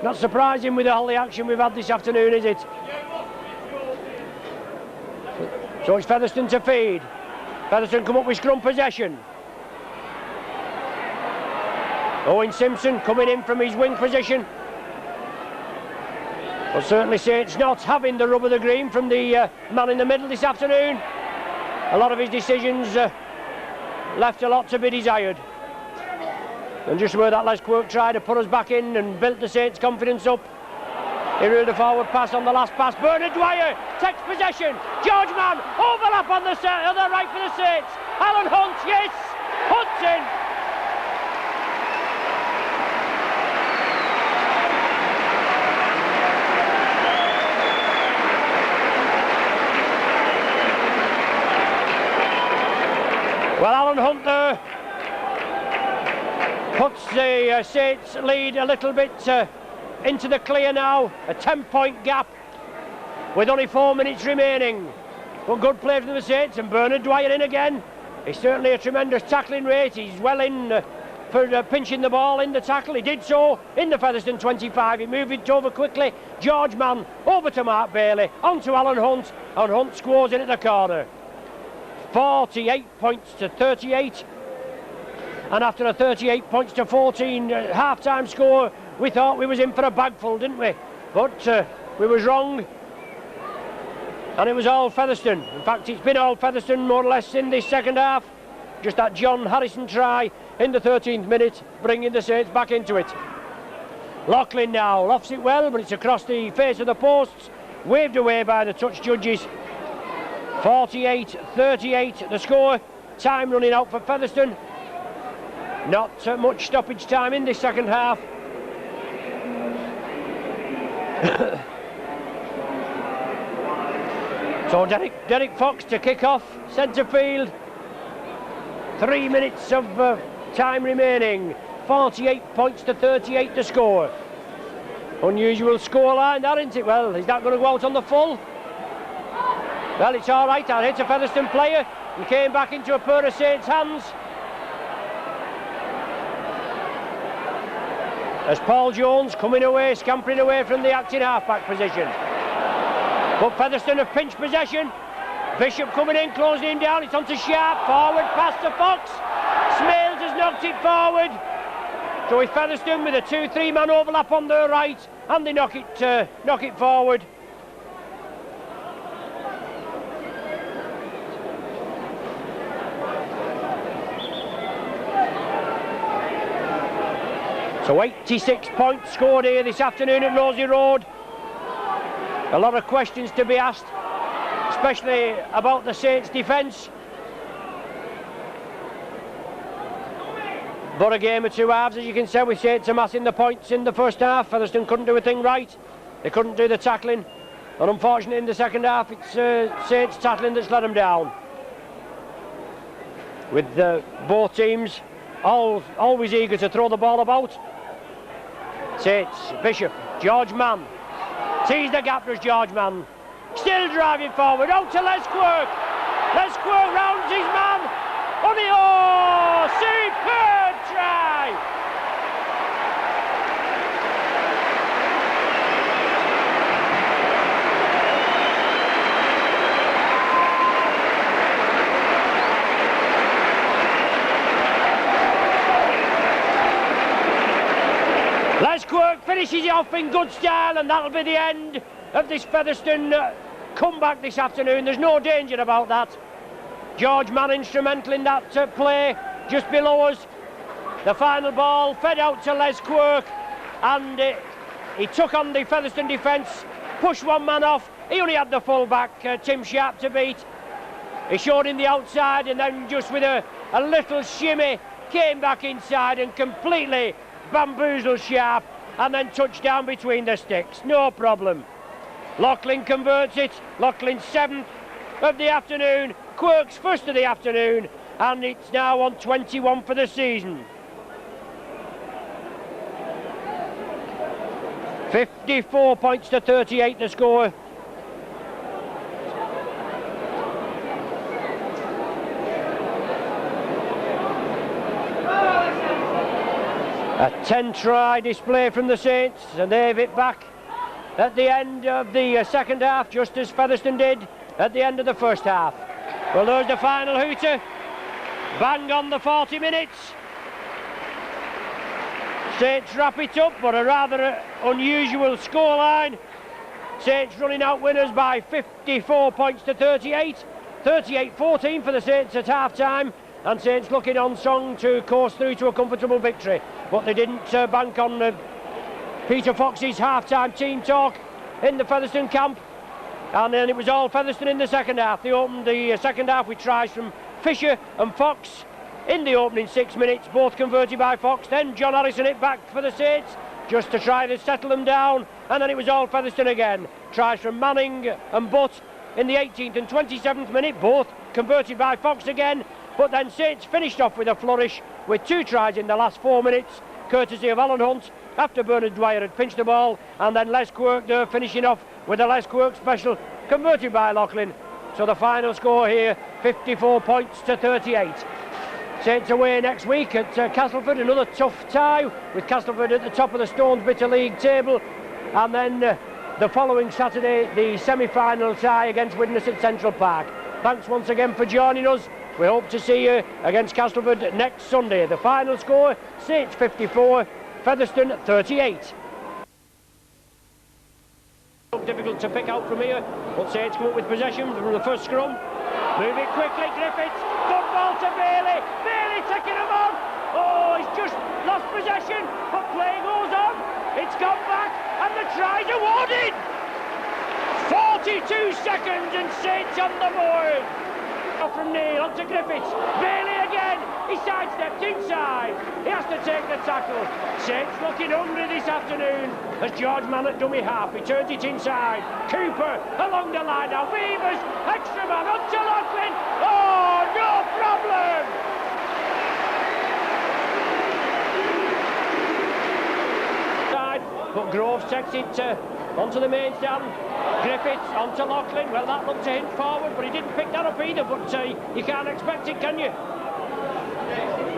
Not surprising with all the action we've had this afternoon, is it? So it's Featherstone to feed. Featherstone come up with scrum possession. Owen Simpson coming in from his wing position. But certainly Saints not having the rub of the green from the man in the middle this afternoon. A lot of his decisions left a lot to be desired. And just where that Les Quirk tried to put us back in and built the Saints' confidence up, he reeled a forward pass on the last pass. Bernard Dwyer takes possession. George Mann overlap on the right for the Saints. Alan Hunt, yes, Hunt's in. Well, Alan Hunt there puts the Saints lead a little bit into the clear now. A 10-point gap with only 4 minutes remaining. But good play from the Saints, and Bernard Dwyer in again. He's certainly a tremendous tackling rate. He's well in for pinching the ball in the tackle. He did so in the Featherstone 25. He moved it over quickly. George Mann over to Mark Bailey, on to Alan Hunt, and Hunt scores in at the corner. 48 points to 38, and after a 38 points to 14 half-time score, we thought we was in for a bagful, didn't we? But we was wrong, and it was all Featherstone. In fact, it's been all Featherstone more or less in this second half. Just that John Harrison try in the 13th minute, bringing the Saints back into it. Loughlin now lofts it well, but it's across the face of the posts, waved away by the touch judges. 48-38 the score. Time running out for Featherstone. Not much stoppage time in this second half. So Derek Fox to kick off centre field. 3 minutes of time remaining. 48 points to 38 the score. Unusual scoreline, that, isn't it? Well, is that going to go out on the full? Well, it's all right. That hit a Featherstone player and came back into a pair of Saints' hands. As Paul Jones coming away, scampering away from the acting half-back position. But Featherstone have pinched possession. Bishop coming in, closing him down. It's on to Sharp. Forward pass to Fox. Smales has knocked it forward. So with Featherstone with a 2-3 man overlap on their right, and they knock it forward. So 86 points scored here this afternoon at Knowsley Road. A lot of questions to be asked, especially about the Saints' defence. But a game of two halves, as you can see, with Saints amassing the points in the first half. Featherstone couldn't do a thing right. They couldn't do the tackling, and unfortunately in the second half it's Saints tackling that's let them down. With both teams always eager to throw the ball about. Saints, Bishop, George Mann. Sees the gap, does George Mann. Still driving forward, out to Les Quirk. Les Quirk rounds his man. Oh, superb try! Les Quirk finishes it off in good style, and that'll be the end of this Featherstone comeback this afternoon. There's no danger about that. George Mann instrumental in that play just below us. The final ball fed out to Les Quirk, and he took on the Featherstone defence, pushed one man off. He only had the full-back, Tim Sharp, to beat. He showed him the outside, and then just with a little shimmy came back inside and completely bamboozled Sharp, and then touched down between the sticks. No problem. Loughlin converts it. Loughlin's 7th of the afternoon, Quirk's 1st of the afternoon, and it's now on 21 for the season. 54 points to 38 the score. A 10-try display from the Saints, and they've it back at the end of the second half, just as Featherstone did at the end of the first half. Well, there's the final hooter. Bang on the 40 minutes. Saints wrap it up, but a rather unusual scoreline. Saints running out winners by 54 points to 38. 38-14 for the Saints at half-time, and Saints looking on song to course through to a comfortable victory. But they didn't bank on Peter Fox's half-time team talk in the Featherstone camp, and then it was all Featherstone in the second half. They opened the second half with tries from Fisher and Fox in the opening 6 minutes, both converted by Fox. Then John Harrison it back for the Saints just to try to settle them down, and then it was all Featherstone again. Tries from Manning and Butt in the 18th and 27th minute, both converted by Fox again. But then Saints finished off with a flourish with 2 tries in the last 4 minutes, courtesy of Alan Hunt, after Bernard Dwyer had pinched the ball, and then Les Quirk there finishing off with a Les Quirk special, converted by Loughlin. So the final score here, 54 points to 38. Saints away next week at Castleford, another tough tie, with Castleford at the top of the Stones Bitter League table, and then the following Saturday, the semi-final tie against Widnes at Central Park. Thanks once again for joining us. We hope to see you against Castleford next Sunday. The final score, Saints 54, Featherstone 38. Difficult to pick out from here, but Saints come up with possession from the first scrum. Move it quickly, Griffiths. Good ball to Bailey. Bailey taking him on. Oh, he's just lost possession, but play goes on. It's gone back, and the try's awarded. 42 seconds, and Saints on the board. From Neil onto Griffiths. Bailey again. He sidestepped inside. He has to take the tackle. Saints looking hungry this afternoon as George Mann at dummy half. He turns it inside. Cooper along the line now. Beavers, extra man onto Loughlin. Oh, no problem. But Groves takes it onto the main stand. Griffiths onto Loughlin. Well, that looked to him forward, but he didn't pick that up either. But you can't expect it, can you?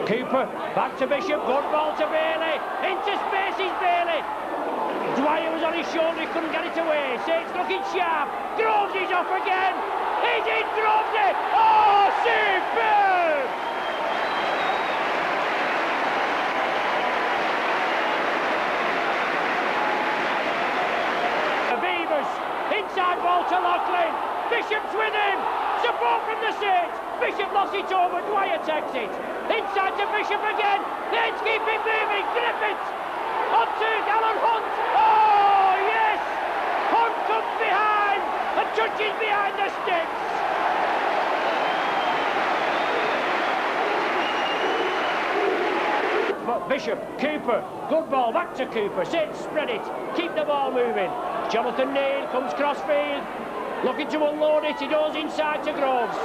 Cooper back to Bishop. Good ball to Bailey. Into space is Bailey. Dwyer was on his shoulder. He couldn't get it away. Saints looking sharp. Groves is off again. He did. Groves it. Oh, superb! Inside ball to Loughlin. Bishop's with him. Support from the Saints. Bishop lost it over. Dwyer takes it. Inside to Bishop again. Saints keep it moving. Griffiths onto Alan Hunt. Oh, yes. Hunt comes behind and touches behind the sticks. But Bishop, Cooper, good ball back to Cooper. Saints spread it. Keep the ball moving. Jonathan Neal comes crossfield, looking to unload it. He goes inside to Groves.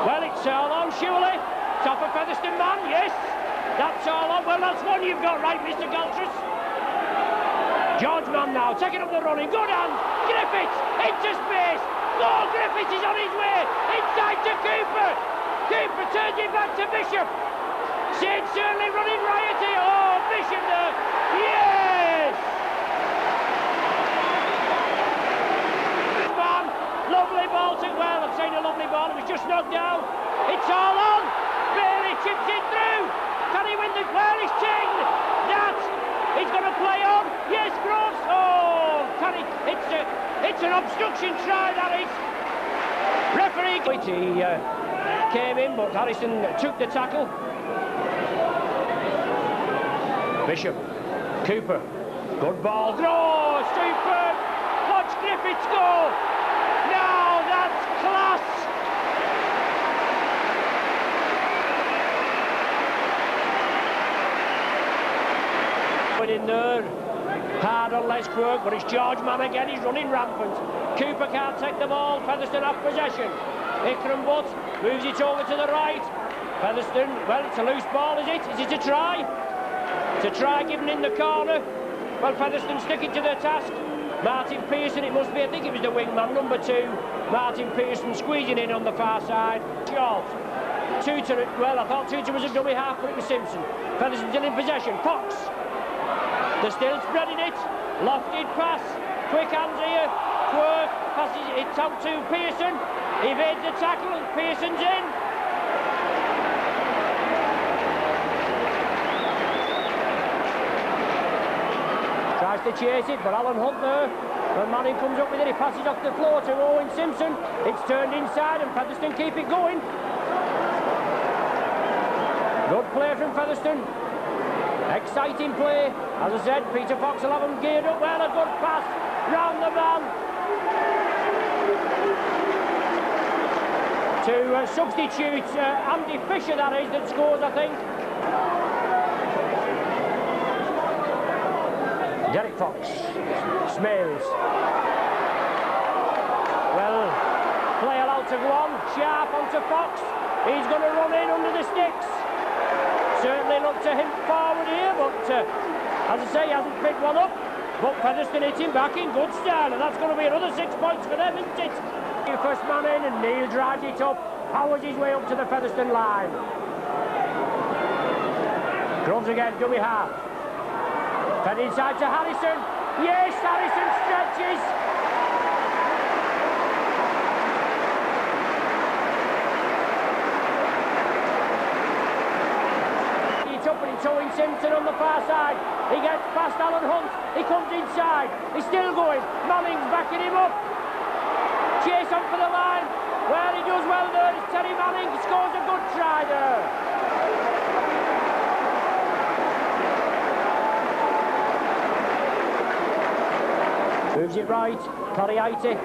Well, it's all on, surely. Top of Featherstone man, yes. That's all on. Well, that's one you've got right, Mr. Galtrus. George Mann now, taking up the running. Good hand. Griffiths into space. Oh, Griffiths is on his way. Inside to Cooper. Cooper turns it back to Bishop. St. certainly running riot here. Oh, Bishop there. Yes! Man, lovely ball to, well, I've seen a lovely ball. It was just knocked down. It's all on. Bailey chips it through. Can he win the, well, he's changed. That, he's going to play on. Yes, Groves. Oh, can he, it's an obstruction try, that is. Referee, he came in, but Harrison took the tackle. Bishop, Cooper, good ball. Oh, superb. Watch Griffiths go. Now that's class. Went in there, hard on Les Quirk, but it's George Mann again. He's running rampant. Cooper can't take the ball. Featherstone have possession. Ikram Butt moves it over to the right. Featherstone, well, it's a loose ball, is it? Is it a try? It's a try given in the corner. Well, Featherstone sticking to their task. Martin Pearson, it must be, I think it was the wingman, number 2. Martin Pearson squeezing in on the far side. Short. Tutor, well, I thought Tutor was a dummy half, but it was Simpson. Featherstone still in possession. Fox. They're still spreading it. Lofted pass. Quick hands here. Quirk passes it out to Pearson. Evades the tackle and Pearson's in. Tries to chase it, but Alan Hunt there. When Manning comes up with it, he passes off the floor to Owen Simpson. It's turned inside and Featherstone keep it going. Good play from Featherstone. Exciting play. As I said, Peter Fox will have him geared up well. A good pass round the man. To substitute Andy Fisher, that is, that scores, I think. Derek Fox. Smales. Well, play allowed to go on. Sharp onto Fox. He's going to run in under the sticks. Certainly looked to him forward here, but as I say, he hasn't picked one up. But Featherstone hit him back in good style, and that's going to be another 6 points for them, isn't it? First man in, and Neal drives it up, powers his way up to the Featherstone line. Groves again, dummy half. Fed inside to Harrison. Yes, Harrison stretches. Towing Simpson on the far side. He gets past Alan Hunt. He comes inside. He's still going. Manning's backing him up. Chase on for the line. Well, he does well there. It's Terry Manning. He scores a good try there. Moves it right. Coriaite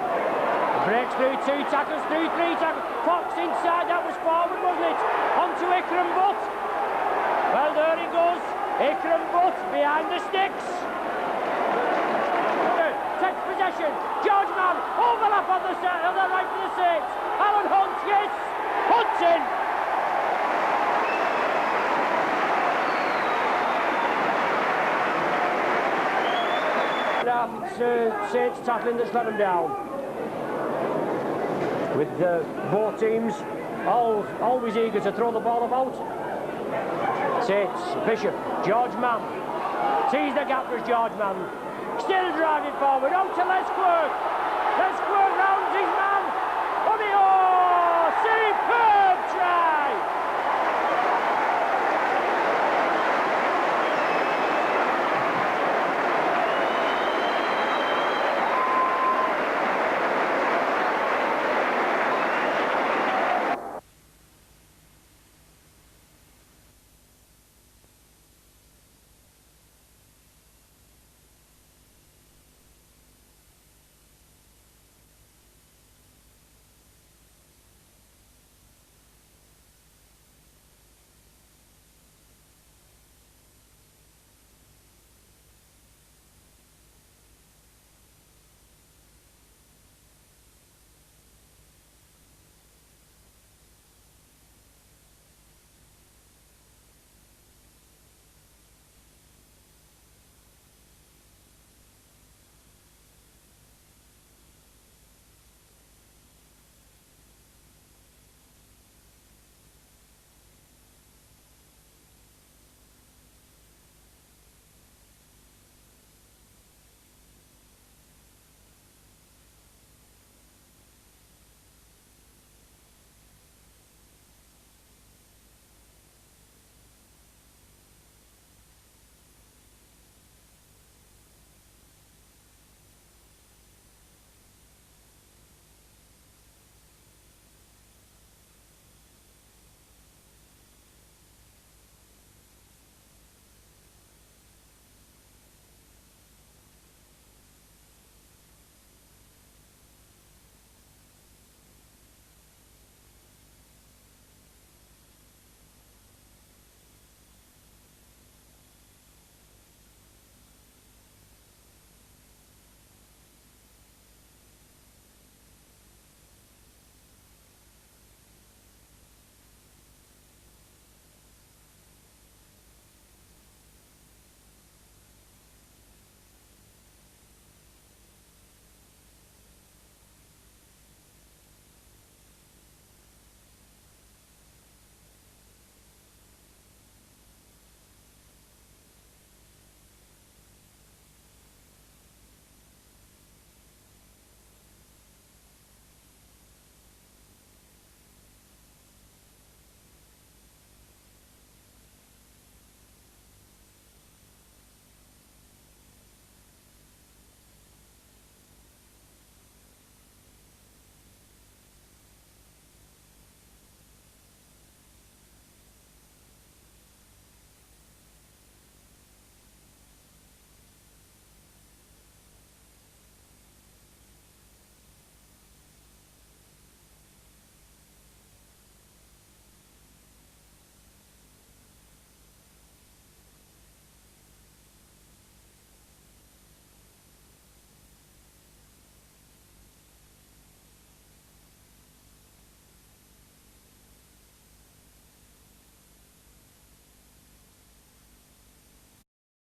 breaks through 2 tackles, through 3 tackles. Fox inside. That was forward, wasn't it? On to Ikram Butt. Well, there he goes. Ikram Butt behind the sticks. Takes possession. George Mann. Overlap on the right for the 6. Alan Hunt, yes. Hunt's in. Now it's Saints tackling that's let them down. With both teams always eager to throw the ball about. Saints, Bishop, George Mann. Sees the gap for George Mann. Still driving forward, out to Les Quirk.